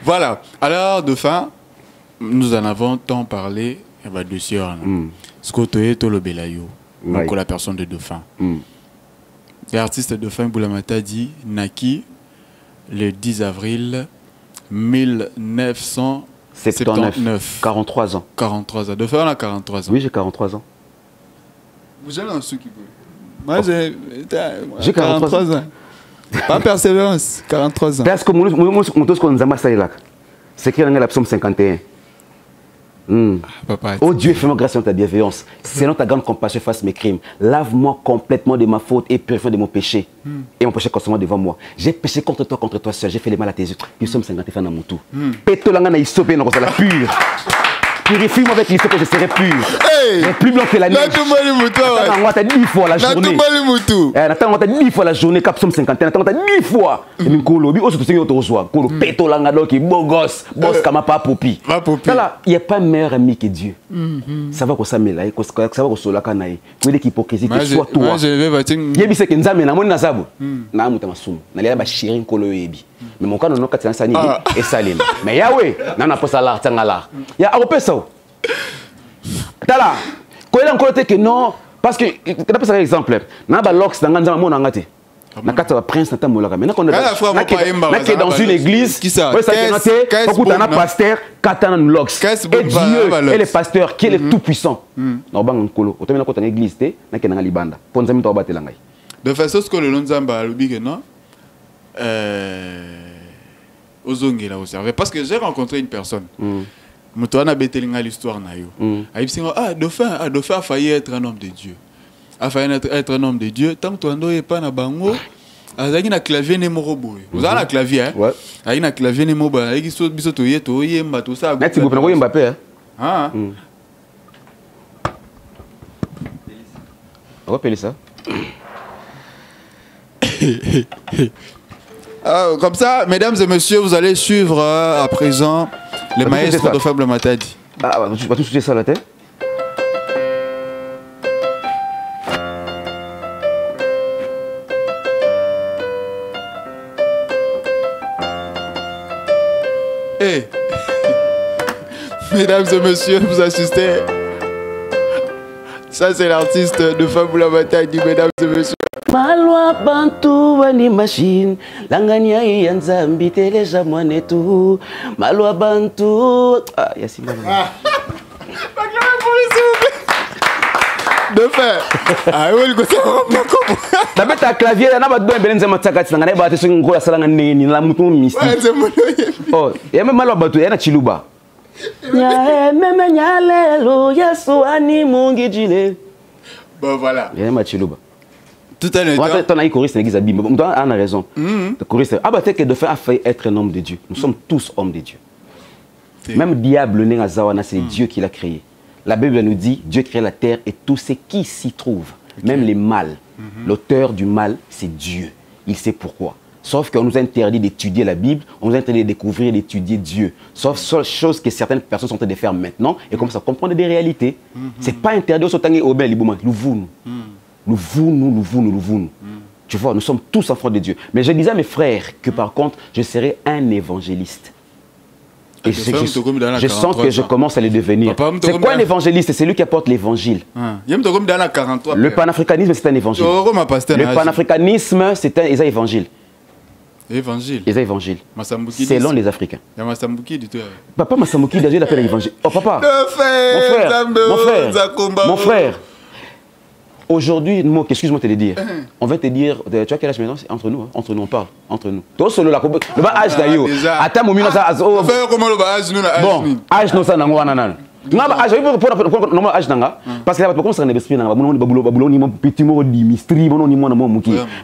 [SPEAKER 5] voilà. Alors, de fin, nous en avons tant parlé. Ce que tu es, le Belayo. Donc, la personne de Dauphin. L'artiste Dauphin Boulamata dit Naki le 10 avril 1979.
[SPEAKER 4] 43 ans.
[SPEAKER 5] 43 ans. Dauphin a 43 ans.
[SPEAKER 4] Oui, j'ai 43 ans.
[SPEAKER 5] Vous avez un sou qui peut. Moi, j'ai 43 ans. Pas persévérance. 43 ans.
[SPEAKER 4] Parce que c'est écrit dans la psaume 51.
[SPEAKER 5] Papa,
[SPEAKER 4] oh Dieu, fais-moi grâce dans ta bienveillance. Selon ta grande compassion, fasse mes crimes. Lave-moi complètement de ma faute et purifie de mon péché. Et mon péché constamment devant moi. J'ai péché contre toi seul. J'ai fait les mal à tes yeux. Nous sommes 50 fans dans mon tout. Pétolanga isopé, non, c'est la pure. Purifie-moi avec l'histoire que je serai pur. Hey, plus blanc que la neige. Attends, on t'a 10 fois la journée. Attends, on t'a 10 fois la journée. Capsum 51. Attends, on t'a 10 fois. Et min kolo, bi oso tusengi otozoa. Kolo peto langa doki beau gosse, boss kama pas popi. Là, il y a pas meilleur ami que Dieu. Ça va ko samela, ça va ko solaka nae. Ko de hypocrisie que soit toi. Moi je vais bating. Yebi se ke nzambe na moni na sabu. Na muta masumu. Na lela ba shiri nkolo yebi. Mais mon cas non katina sani et salim. Mais Yahweh, nana posa la tangala. Ya akopesa. Tala, quand il a encore été que non, parce que, tu as pas ça exemple, na ba lox dans nganza mo nangate. Na kata prince na tamolaka. Maintenant qu'on est dans une église, qui ça? Beaucoup d'un pasteur, katana lox. Et Dieu est le pasteur qui est le tout puissant. Na bang nkolo. Otomena ko tana église te, na ke na libanda. Ponza mi to batela ngai.
[SPEAKER 5] De façon ce que le nzamba lobi que non. Ozongi la observer parce que j'ai rencontré une personne. Moutoana betelinga l'histoire na yo. Dauphin a failli être un homme de Dieu. A failli être un homme de Dieu. Tant que tu n'as pas na bango, azaki na clavier ne morobo. Vous avez un clavier hein? Ouais. Azaki na clavier ne moba. Azaki so biso to yemba to ça.
[SPEAKER 4] Merci beaucoup pour Mbappé hein.
[SPEAKER 5] Ah.
[SPEAKER 4] On va appeler ça.
[SPEAKER 5] Comme ça, mesdames et messieurs, vous allez suivre à présent les maestros de Fable Matadi.
[SPEAKER 4] Ah, tu vas tout soucier ça à la tête?
[SPEAKER 5] Hey. Mesdames et messieurs, vous assistez. Ça, c'est l'artiste de Fable Matadi, mesdames et messieurs.
[SPEAKER 4] Malwa bantu wani machine langania yanzambi teleja mwanetu malwa bantu yasimba
[SPEAKER 5] de fait oui le côté
[SPEAKER 4] d'abord ta clavier na ba do belenza matsakati ngana ba te so ngola salanga neni la mutu mystique oh et même malwa bantu yana chiluba ya meme nyalelo yesu ani mungi jile
[SPEAKER 5] bon voilà
[SPEAKER 4] ya ma chiluba.
[SPEAKER 5] Tout à l'heure.
[SPEAKER 4] Tu as choriste l'église Abim. Tu as raison. Choriste. Ah bah tu sais que Dauphin a failli être un homme de Dieu. Nous sommes tous hommes de Dieu. Même diable né à Zawana, c'est Dieu qui l'a créé. La Bible nous dit Dieu crée la terre et tout ce qui s'y trouve, même les mâles. L'auteur du mal, c'est Dieu. Il sait pourquoi. Sauf qu'on nous a interdit d'étudier la Bible, on nous a interdit de découvrir, d'étudier Dieu. Sauf seule chose que certaines personnes sont en train de faire maintenant et comme ça comprendre des réalités. C'est pas interdit au sotangi au bel libouman. Nous voulons. Tu vois, nous sommes tous enfants de Dieu. Mais je disais à mes frères que par contre, je serai un évangéliste. Et je sens que je commence à le devenir. C'est quoi un évangéliste? C'est celui qui apporte l'évangile. Le panafricanisme, c'est un évangile. Le panafricanisme, c'est un évangile.
[SPEAKER 5] Évangile.
[SPEAKER 4] Les évangiles. Selon les Africains.
[SPEAKER 5] Il y a Massambuki du tout.
[SPEAKER 4] Papa Massambuki, il appelle l'évangile. Oh papa. Mon frère. Aujourd'hui, excuse-moi de te le dire. On va te dire, tu as quel âge maintenant? Entre nous, entre nous, on parle. Entre nous. Toi, solo la coupe. Le bas âge d'ailleurs. Attends, mon minute, ça. Bon, âge, non, ça, non, non. Parce que là, comme ça, on est esprit, on a petit mot de mystery, on a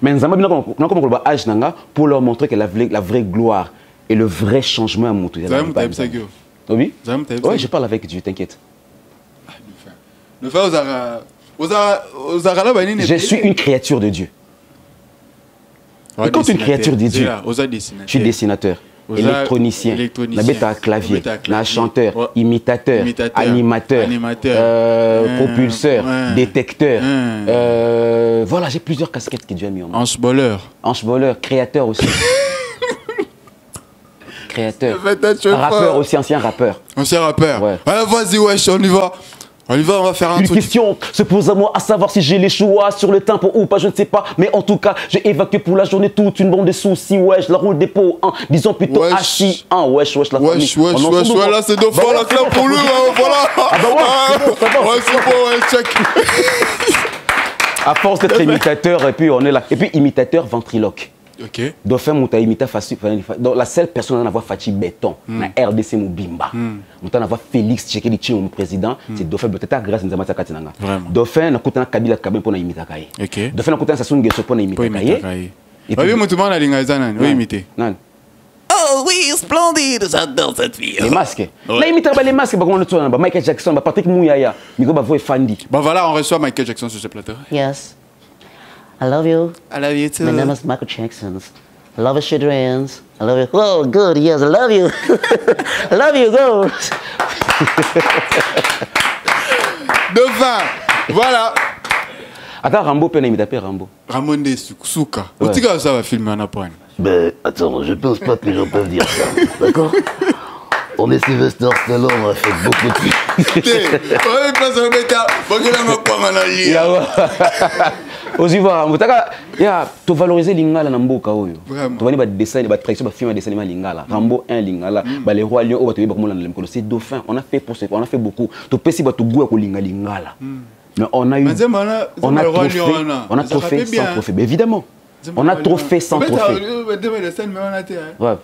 [SPEAKER 4] mais nous âge pour leur montrer que la vraie gloire et le vrai changement à monter. Oui? Oui, je parle avec Dieu, t'inquiète. Je suis une créature de Dieu. Et quand une créature de Dieu, je suis dessinateur. Électronicien, clavier, chanteur, imitateur, animateur, propulseur, détecteur. Voilà, j'ai plusieurs casquettes que Dieu a mis en moi. Anche-voleur, créateur aussi. Créateur. Rappeur aussi, ancien rappeur.
[SPEAKER 5] Ancien rappeur.
[SPEAKER 4] Ouais.
[SPEAKER 5] Vas-y, wesh, on y va. On va faire un truc.
[SPEAKER 4] Une question se pose à moi, à savoir si j'ai les choix sur le tempo ou pas, je ne sais pas. Mais en tout cas, j'ai évacué pour la journée toute une bande de soucis. Wesh, la roule des pots, disons plutôt H.I. Wesh, la famille.
[SPEAKER 5] Wesh, là, c'est deux fois la clap pour lui, voilà.
[SPEAKER 4] Ah bah ouais,
[SPEAKER 5] c'est bon, ouais, check.
[SPEAKER 4] À force d'être imitateur, et puis on est là. Et puis imitateur, ventriloque.
[SPEAKER 5] Ok.
[SPEAKER 4] Dauphin Mouta imita facile. Donc la seule personne à avoir Fatih Béton, na RDC Moubimba. Mouta à avoir Félix Tchékéli mon président, c'est Dauphin peut-être grâce à Nzamata Katinanga. Dauphin n'a pas Kabila Kabin pour imiter Kaye.
[SPEAKER 5] Ok.
[SPEAKER 4] Dauphin n'a pas Sassou Nguesso pour imiter Kaye.
[SPEAKER 5] Et puis Moutouma na Lingazana, oui imiter.
[SPEAKER 4] Non.
[SPEAKER 6] Oh oui, splendide, j'adore cette fille.
[SPEAKER 4] Les masques. Là imite les masques, bah comment on Michael Jackson, bah Patrick Mouyaya, Miko Bavo et Fandi.
[SPEAKER 5] Bah voilà, on reçoit Michael Jackson sur ce plateau.
[SPEAKER 6] Yes. I love you.
[SPEAKER 5] I love you too.
[SPEAKER 6] My name is Michael Jackson. I love your dreams. I love you. Oh, good. Yes, I love you. I love you, go.
[SPEAKER 5] Devant. Voilà.
[SPEAKER 4] Attends, Rambo peut imiter Rambo.
[SPEAKER 5] Ramon de Souka. Où tu vas ça va filmer en apprendre?
[SPEAKER 7] Ben, attends, je pense pas que les gens peuvent dire ça. D'accord? On est Sylvester Stallone, on a fait beaucoup de films.
[SPEAKER 4] Aux Ivoires, tu valoriser l'ingala dans Mboka. Tu vas dessin, tu traduction, tu film dessin l'ingala. Rambo 1 l'ingala, les rois lions, c'est Dauphin. On a fait pour on a fait beaucoup. Tu peux si tu goûtes l'ingala. Mais on a eu, on a trop fait sans trophée. Mais évidemment, on a trop fait sans trophée. Ouais.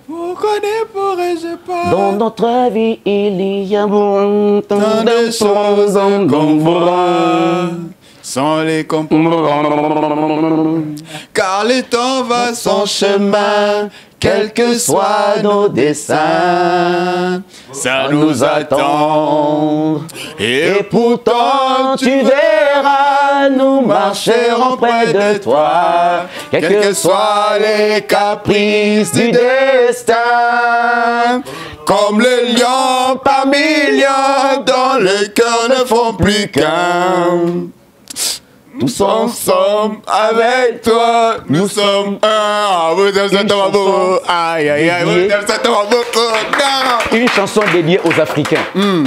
[SPEAKER 5] Pourquoi ne pourrais-je pas?
[SPEAKER 6] Dans notre vie, il y a bon
[SPEAKER 5] tant de choses encombrants, sans les comprendre. Car le temps va son chemin, quels que soient nos dessins, ça nous attend. Et pourtant tu verras, nous marcherons près de toi, quels que soient les caprices du destin. Comme le lion par millions, dont les cœurs ne font plus qu'un. Nous sommes ensemble avec toi, nous sommes un. Aïe, aïe, aïe,
[SPEAKER 4] une chanson dédiée aux Africains. Une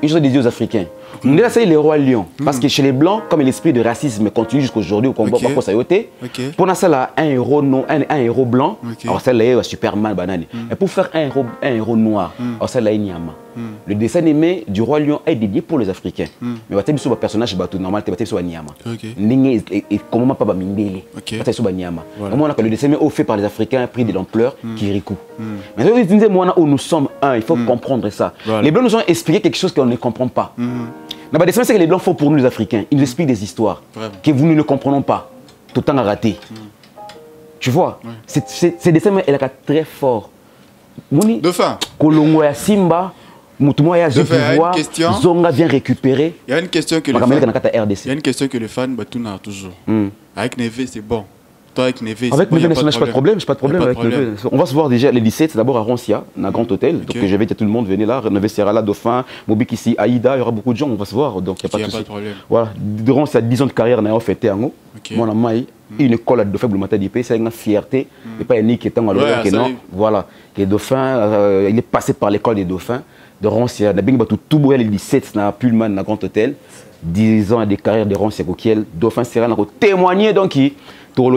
[SPEAKER 4] chanson dédiée aux Africains. On est là, c'est les rois lions. Parce que chez les Blancs, comme l'esprit de racisme continue jusqu'aujourd'hui, au combat pour ça, pour ça, là, un héros blanc, alors celle-là est Superman, banane. Et pour faire un héros noir, alors celle-là est Nyama. Le dessin animé du roi lion est dédié pour les Africains. Mais on va sur le personnage normal, tu vas sur Nyama. Et comment pas Mindele. Tu vas sur Nyama. Comment on a le dessin animé fait par les Africains a pris de l'ampleur, Kirikou. Mais où nous sommes un, il faut comprendre ça. Les Blancs nous ont expliqué quelque chose qu'on ne comprend pas. Le dessin, c'est que les Blancs font pour nous les Africains. Ils nous expliquent des histoires que vous ne comprenons pas. Tout le temps à rater. Tu vois, ces dessins, elle est très fort.
[SPEAKER 5] Dauphin.
[SPEAKER 4] Kolongo ya Simba, Moutouma je pouvoir, Zonga vient récupérer.
[SPEAKER 5] Il y a une question que les fans battent toujours. Avec Neve, c'est bon. Toi, avec Neve,
[SPEAKER 4] avec Neve, je n'ai pas de problème. Avec Neve. On va se voir déjà les 17, c'est d'abord à Roncia, dans un grand hôtel. Donc je vais dire tout le monde, venez là. Neve sera là, Dauphin, Mobik ici, Aïda, il y aura beaucoup de gens, on va se voir. Donc il n'y a pas de souci. Voilà, durant sa 10 ans de carrière, on a fait Théango. Moi, on a une école à Dauphin Boulomata d'IP, c'est une fierté. Et pas un qui est en alors que non. Voilà. Que Dauphin, il est passé par l'école des Dauphins. De Roncia, il a tout beau, il est 17 dans Pullman, dans Grand Hôtel. 10 ans de carrière de Roncia, Dauphin sera témoigner donc qui. Donc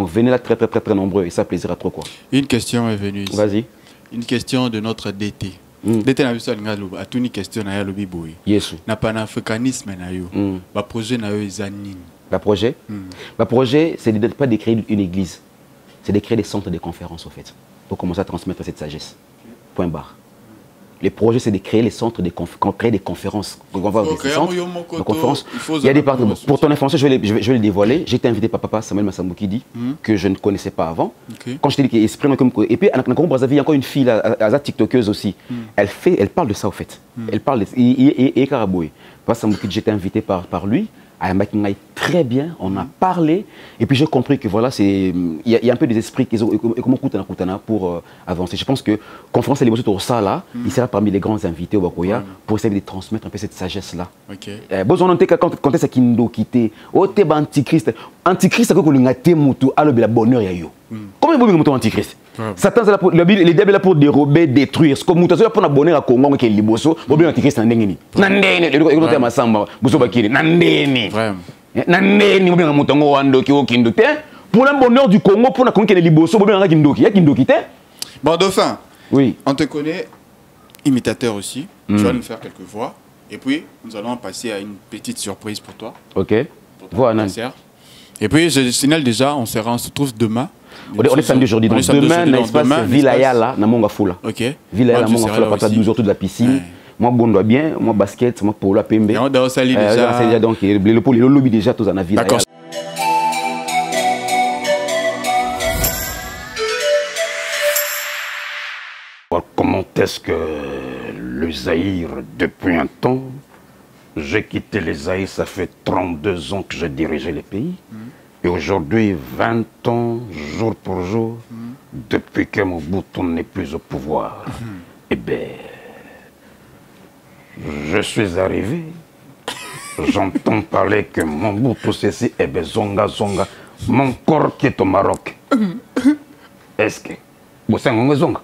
[SPEAKER 4] venez là très nombreux et ça plaisira trop quoi.
[SPEAKER 5] Une question est venue ici.
[SPEAKER 4] Vas-y.
[SPEAKER 5] Une question de notre DT. DT n'a vu ça à toute une question na lobi boy.
[SPEAKER 4] Yesu.
[SPEAKER 5] Na panafricanisme na yo. Ba projet na yo ezanine.
[SPEAKER 4] Ba projet. Ba projet c'est pas de créer une église. C'est de créer des centres de conférences en fait. Pour commencer à transmettre cette sagesse. Point barre. Le projet, c'est de créer les centres, créer des conférences. Il y a des parties. Pour ton information, je vais le dévoiler. J'ai été invité par papa Samuel Massambouki que je ne connaissais pas avant. Quand je t'ai dit qu'il exprime comme. Et puis, à Congo Brazzaville, il y a encore une fille, à TikTokeuse aussi. Elle parle de ça, au fait. Elle parle de. Et Karaboué. Papa Sambouki, j'ai été invité par lui. Très bien, on a parlé, et puis j'ai compris que voilà, il y a un peu des esprits qui comment pour avancer. Je pense que conférence et les autour de ça là, il sera parmi les grands invités au Bakoya pour essayer de transmettre un peu cette sagesse là. Besoin de quand est-ce qu'il nous quitte, au thème antichrist, c'est que le ngate mutu a le bonheur ya yo. Comment il veut antichrist? Satan les diables là pour dérober, détruire. Ce que mutation là pour bonheur à Congo qui est liboso, bon antichrist nandengeni. Nandeni, le thème masamba, boso bakiri, nandeni. Nandeni, bon mutongo wando ki okindo te. Pour le bonheur du Congo, pour la conquête des liboso, bon kindoki, ya kindoki te.
[SPEAKER 5] Bon Dauphin.
[SPEAKER 4] Oui.
[SPEAKER 5] On te connaît imitateur aussi. Tu vas nous faire quelques voix. Et puis, nous allons passer à une petite surprise pour toi.
[SPEAKER 4] Ok. Voilà.
[SPEAKER 5] Et puis, je signale déjà, on se retrouve demain.
[SPEAKER 4] On est samedi aujourd'hui. Donc demain, l'espace Vilaya là, na Monga Fula.
[SPEAKER 5] Ok.
[SPEAKER 4] Vilaya na Monga Fula, à partir de 12h autour de la piscine. Moi, bon doit bien. Moi, basket, moi, pour la PMB.
[SPEAKER 5] On doit saluer déjà.
[SPEAKER 4] Donc, le lobby déjà, tous en a Vilaya.
[SPEAKER 5] D'accord.
[SPEAKER 8] Comment est-ce que le Zaïre, depuis un temps, j'ai quitté le Zaïre, ça fait 32 ans que j'ai dirigé le pays. Et aujourd'hui, 20 ans, jour pour jour, depuis que Mobutu n'est plus au pouvoir, eh bien, je suis arrivé, j'entends parler que Mobutu ceci, eh bien, zonga, zonga, mon corps qui est au Maroc. Est-ce que vous savez, zonga?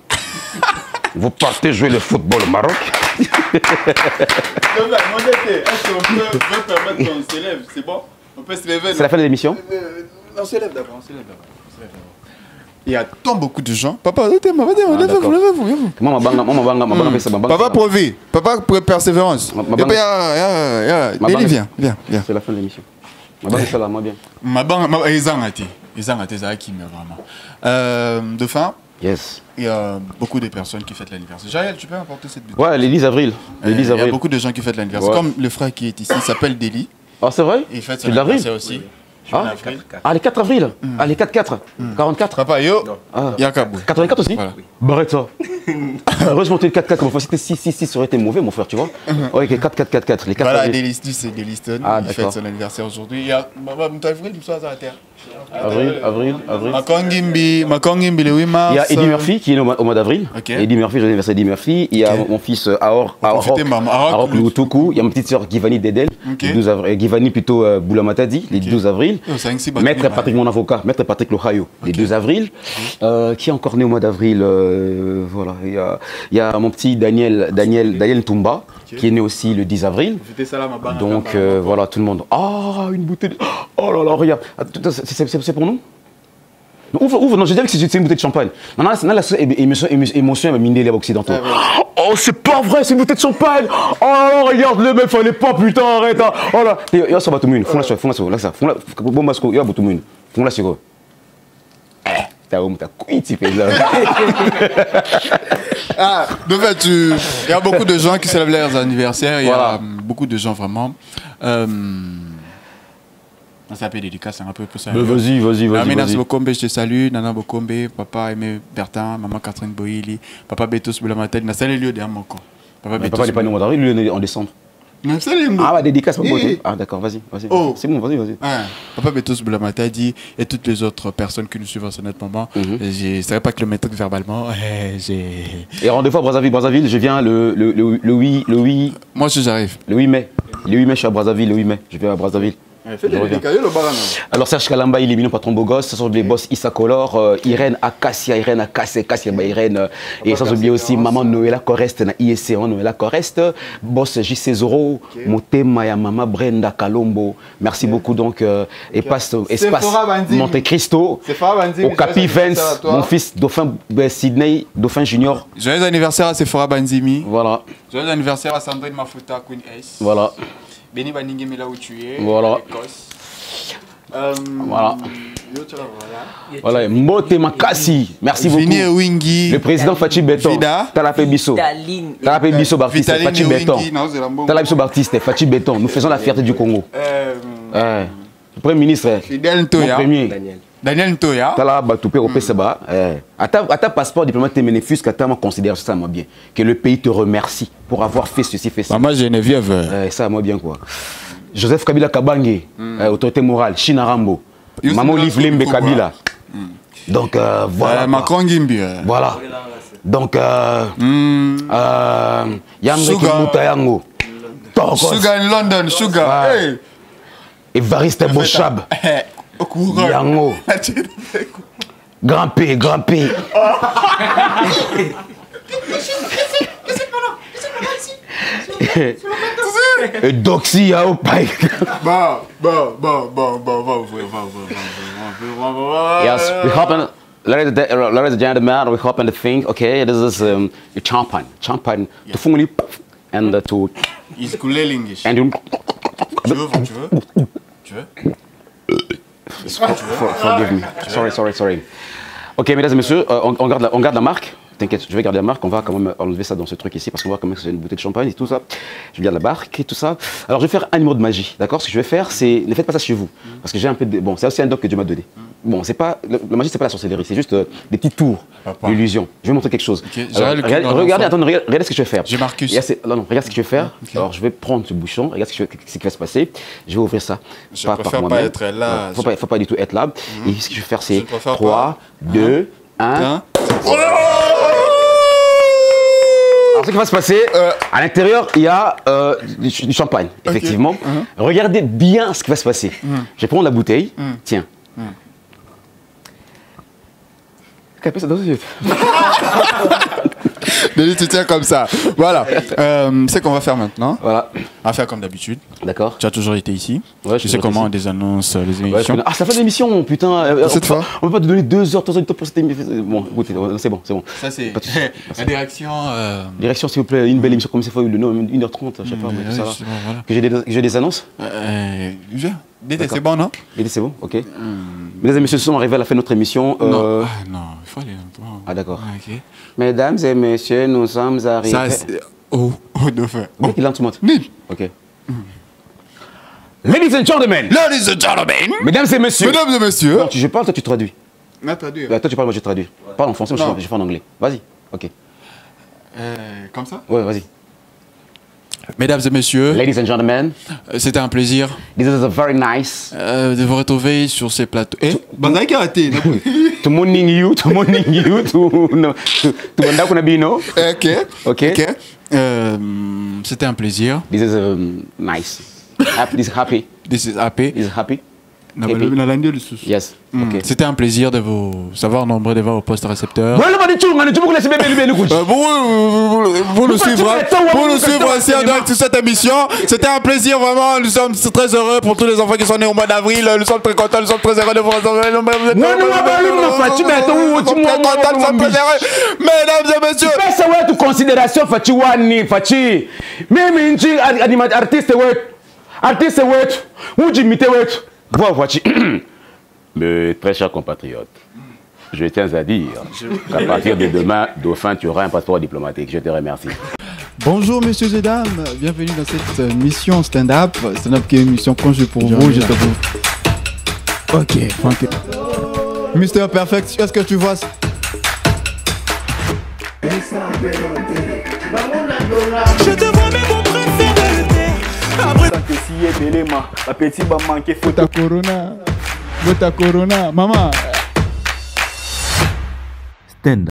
[SPEAKER 8] Vous partez jouer le football au Maroc?
[SPEAKER 5] Est-ce qu'on peut permettre qu'on s'élève? C'est bon? On peut se lever.
[SPEAKER 4] C'est la fin de l'émission?
[SPEAKER 5] On se lève d'abord. Il y a tant beaucoup de gens. Papa, Papa Provi, Papa Persévérance. Viens.
[SPEAKER 4] C'est la fin de l'émission. Moi bien.
[SPEAKER 5] Dauphin.
[SPEAKER 4] Yes.
[SPEAKER 5] Il y a beaucoup de personnes qui fêtent l'anniversaire. Jaël, tu peux apporter cette bouteille?
[SPEAKER 4] Ouais, le 10 avril.
[SPEAKER 5] Il y a beaucoup de gens qui fêtent l'anniversaire. Comme le frère qui est ici, il s'appelle Deli.
[SPEAKER 4] Ah, c'est vrai?
[SPEAKER 5] Il fête son anniversaire aussi.
[SPEAKER 4] Ah, les 4 avril. Ah, les 4-4. 44.
[SPEAKER 5] Papa, yo, Yakabou.
[SPEAKER 4] 84 aussi? Voilà. Barrête ça. Heureusement, tu es 4-4. Comme c'était 6-6, ça aurait été mauvais, mon frère, tu vois. Ok, 4-4-4-4.
[SPEAKER 5] Voilà, Deliston, c'est Deliston. Il fête son anniversaire aujourd'hui. Il y a avril. Makongimbi, le 8 mars.
[SPEAKER 4] Il y a Eddie Murphy qui est au mois d'avril. Eddie Murphy, j'ai l'anniversaire d'Eddie Murphy. Il y a mon fils Aorok Lutuku. Il y a ma petite soeur Givani Dedel. Givani plutôt Boulamatadi, le 12 avril. Maître Patrick, mon avocat, Maître Patrick Lohayo, le 2 avril. Qui est encore né au mois d'avril? Voilà. Il y a mon petit Daniel Ntumba, qui est né aussi le 10 avril. Donc voilà, tout le monde. Ah, une bouteille de... Oh là là, regarde. C'est pour nous? Ouvre, non, je dirais que c'est une bouteille de champagne. Non, émotion m'a miné les occidentaux. Oh, c'est pas vrai, c'est une bouteille de champagne. Oh là là, regarde le mec, fallait pas, putain, arrête. Oh là, y'a ça va tout le monde. Fons là, ça. Bon, masco, y'a tout le monde. Fons là, c'est quoi? T'as couille, tu fais là.
[SPEAKER 5] De fait, il y a beaucoup de gens qui célèbrent leurs anniversaires. Il y a beaucoup de gens vraiment. On s'appelle dédicace, un peu pour ça.
[SPEAKER 4] Vas-y.
[SPEAKER 5] Nana Bokombe, je te salue. Nana Bokombe, papa Aimé Bertin, maman Catherine Boili, papa Betos Boulamatel. Je salue le dernier mot.
[SPEAKER 4] Papa n'est pas né au mois d'avril, lui est en décembre. Ah, bah, dédicace, pas beauté. Ah, d'accord, vas-y.
[SPEAKER 5] Oh.
[SPEAKER 4] C'est bon, vas-y.
[SPEAKER 5] Papa Betos Boulamata dit, et toutes les autres personnes qui nous suivent en ce moment, je ne savais pas que le méthode verbalement.
[SPEAKER 4] Et rendez-vous à Brazzaville, je viens le 8.
[SPEAKER 5] Moi aussi, j'arrive.
[SPEAKER 4] Le 8 mai. Le 8 mai, je suis à Brazzaville, le 8 mai. Je viens à Brazzaville. Alors Serge Kalamba, il est venu patron beau gosse, sans oublier boss Issa Color, Irène Akassia, Irène, et sans oublier aussi maman Noëlla Correste, na ISC, Noëlla Correste, boss JC Zoro, Motema ya Mama Brenda Kalombo. Merci beaucoup donc, espace Monte Cristo, au Capi Vence, mon fils Dauphin Sydney, Dauphin Junior.
[SPEAKER 5] Joyeux anniversaire à Sephora Banzimi.
[SPEAKER 4] Voilà.
[SPEAKER 5] Joyeux anniversaire à Sandrine Mafuta, Queen S.
[SPEAKER 4] Voilà.
[SPEAKER 5] Béni Baningemi là où tu es.
[SPEAKER 4] Voilà. Voilà. Voilà. Mbote Makasi. Merci beaucoup. Le président Fachi Beton. Talapé Bisso. Talapé Bisso Baptiste. Fachi Beton. Talapé Bisso Baptiste. Fachi Beton. Nous faisons la fierté du Congo. Le Premier ministre.
[SPEAKER 5] Fidel Ntoya. Daniel Ntoya.
[SPEAKER 4] Tala Batoupé au PSBA. À ta passeport diplomate Ménéfus, qu'à ta considère ça moi bien. Que le pays te remercie pour avoir fait ceci, fait ça.
[SPEAKER 5] Maman Geneviève.
[SPEAKER 4] Ça moi bien quoi. Joseph Kabila Kabange, autorité morale, China Rambo. Maman Olive Lembe Kabila. Donc voilà.
[SPEAKER 5] Macron Gimbi.
[SPEAKER 4] Voilà. Donc Yamreki Moutayango.
[SPEAKER 5] Sugar in London, Sugar.
[SPEAKER 4] Evariste Bochab. Yango. Grand P. Doxy à Opaï. Yes, we happen, ladies and gentlemen, we happen to think, okay, this is a champagne, to funguli and to.
[SPEAKER 5] Is cool English.
[SPEAKER 4] And you.
[SPEAKER 5] Tu veux?
[SPEAKER 4] Forgive me. Sorry. Ok, mesdames et messieurs, on garde la marque. T'inquiète, je vais garder la marque, on va quand même enlever ça dans ce truc ici, parce qu'on voit quand même que c'est une bouteille de champagne et tout ça. Je garde la marque et tout ça. Alors je vais faire un numéro de magie, d'accord? Ce que je vais faire, c'est, ne faites pas ça chez vous, parce que j'ai un peu de... Bon, c'est aussi un doc que Dieu m'a donné. Bon, c'est pas... La magie, c'est pas la sorcellerie, c'est juste des petits tours d'illusion. Je vais montrer quelque chose.
[SPEAKER 5] Okay.
[SPEAKER 4] Alors, regardez ce que je vais faire.
[SPEAKER 5] J'ai Marcus.
[SPEAKER 4] Non, regarde ce que je vais faire. Okay. Alors je vais prendre ce bouchon, regarde ce qui va se passer. Je vais ouvrir ça.
[SPEAKER 5] Je préfère pas être là.
[SPEAKER 4] Faut pas du tout être là. Et ce que je vais faire, c'est 3, 2, 1... Alors, ce qui va se passer, à l'intérieur, il y a du champagne, effectivement. Regardez bien ce qui va se passer. Je vais prendre la bouteille. Tiens. Capez ça dans une
[SPEAKER 5] Denis, tu tiens comme ça. Voilà. C'est qu'on va faire maintenant.
[SPEAKER 4] Voilà.
[SPEAKER 5] On va faire comme d'habitude.
[SPEAKER 4] D'accord.
[SPEAKER 5] Tu as toujours été ici.
[SPEAKER 4] Ouais,
[SPEAKER 5] tu sais comment on désannonce les émissions.
[SPEAKER 4] Ah, ça fait l'émission, putain.
[SPEAKER 5] Cette fois.
[SPEAKER 4] On ne peut pas te donner 2 heures, 3 heures de temps pour cette émission. Bon, écoutez, c'est bon.
[SPEAKER 5] Ça, c'est la direction.
[SPEAKER 4] Direction, s'il vous plaît, une belle émission comme c'est fois, 1h30, je sais pas. Ça va. Voilà. Que j'ai des annonces.
[SPEAKER 5] Dédé, c'est bon, non?
[SPEAKER 4] Dédé, c'est bon, ok. Mesdames et messieurs, nous sommes arrivés à la fin de notre émission.
[SPEAKER 5] Non, il faut aller un peu.
[SPEAKER 4] Ah, d'accord. Okay. Mesdames et messieurs, nous sommes arrivés.
[SPEAKER 5] Ça, c'est. Oh, dauphin.
[SPEAKER 4] Il lance monte. Ok.
[SPEAKER 5] Ladies and gentlemen.
[SPEAKER 4] Mesdames et messieurs.
[SPEAKER 5] Non,
[SPEAKER 4] je parle, toi tu traduis.
[SPEAKER 5] Traduire.
[SPEAKER 4] Toi tu parles, moi je traduis. Parle en français, moi je fais en anglais. Vas-y. Ok.
[SPEAKER 5] Comme ça?
[SPEAKER 4] Ouais, vas-y.
[SPEAKER 5] Mesdames et messieurs,
[SPEAKER 4] ladies and gentlemen,
[SPEAKER 5] c'était un plaisir.
[SPEAKER 4] This is very nice
[SPEAKER 5] de vous retrouver sur ces plateaux. Banzai karaté.
[SPEAKER 4] To morning you, to Bino. Ok.
[SPEAKER 5] C'était un plaisir.
[SPEAKER 4] This is nice. This is happy.
[SPEAKER 5] This is happy.
[SPEAKER 4] This is happy.
[SPEAKER 5] Yes. Okay. C'était un plaisir de vous savoir nombreux de voir au poste récepteur.
[SPEAKER 6] Pour nous suivre ainsi en direct sur cette émission. C'était un plaisir vraiment. Nous sommes très heureux pour tous les enfants qui sont nés au mois d'avril. Nous sommes très contents, nous sommes très heureux de vous retrouver. Mesdames et messieurs.
[SPEAKER 7] Pesa wetu consideration fachiwani fachi. Mimi nchi artiste wetu. Ujimite wetu.
[SPEAKER 4] Voici. Mes très chers compatriotes, je tiens à dire qu'à partir de demain, Dauphin, tu auras un passeport diplomatique. Je te remercie.
[SPEAKER 1] Bonjour messieurs et dames, bienvenue dans cette mission stand-up. Stand-up qui est une mission conçue pour vous, je te vous. Ok. Mister Perfect, est-ce que tu vois ça?
[SPEAKER 2] Je te vois mais mon préféré. Après
[SPEAKER 3] la petite va manquer
[SPEAKER 1] photo Corona, maman.
[SPEAKER 7] Stand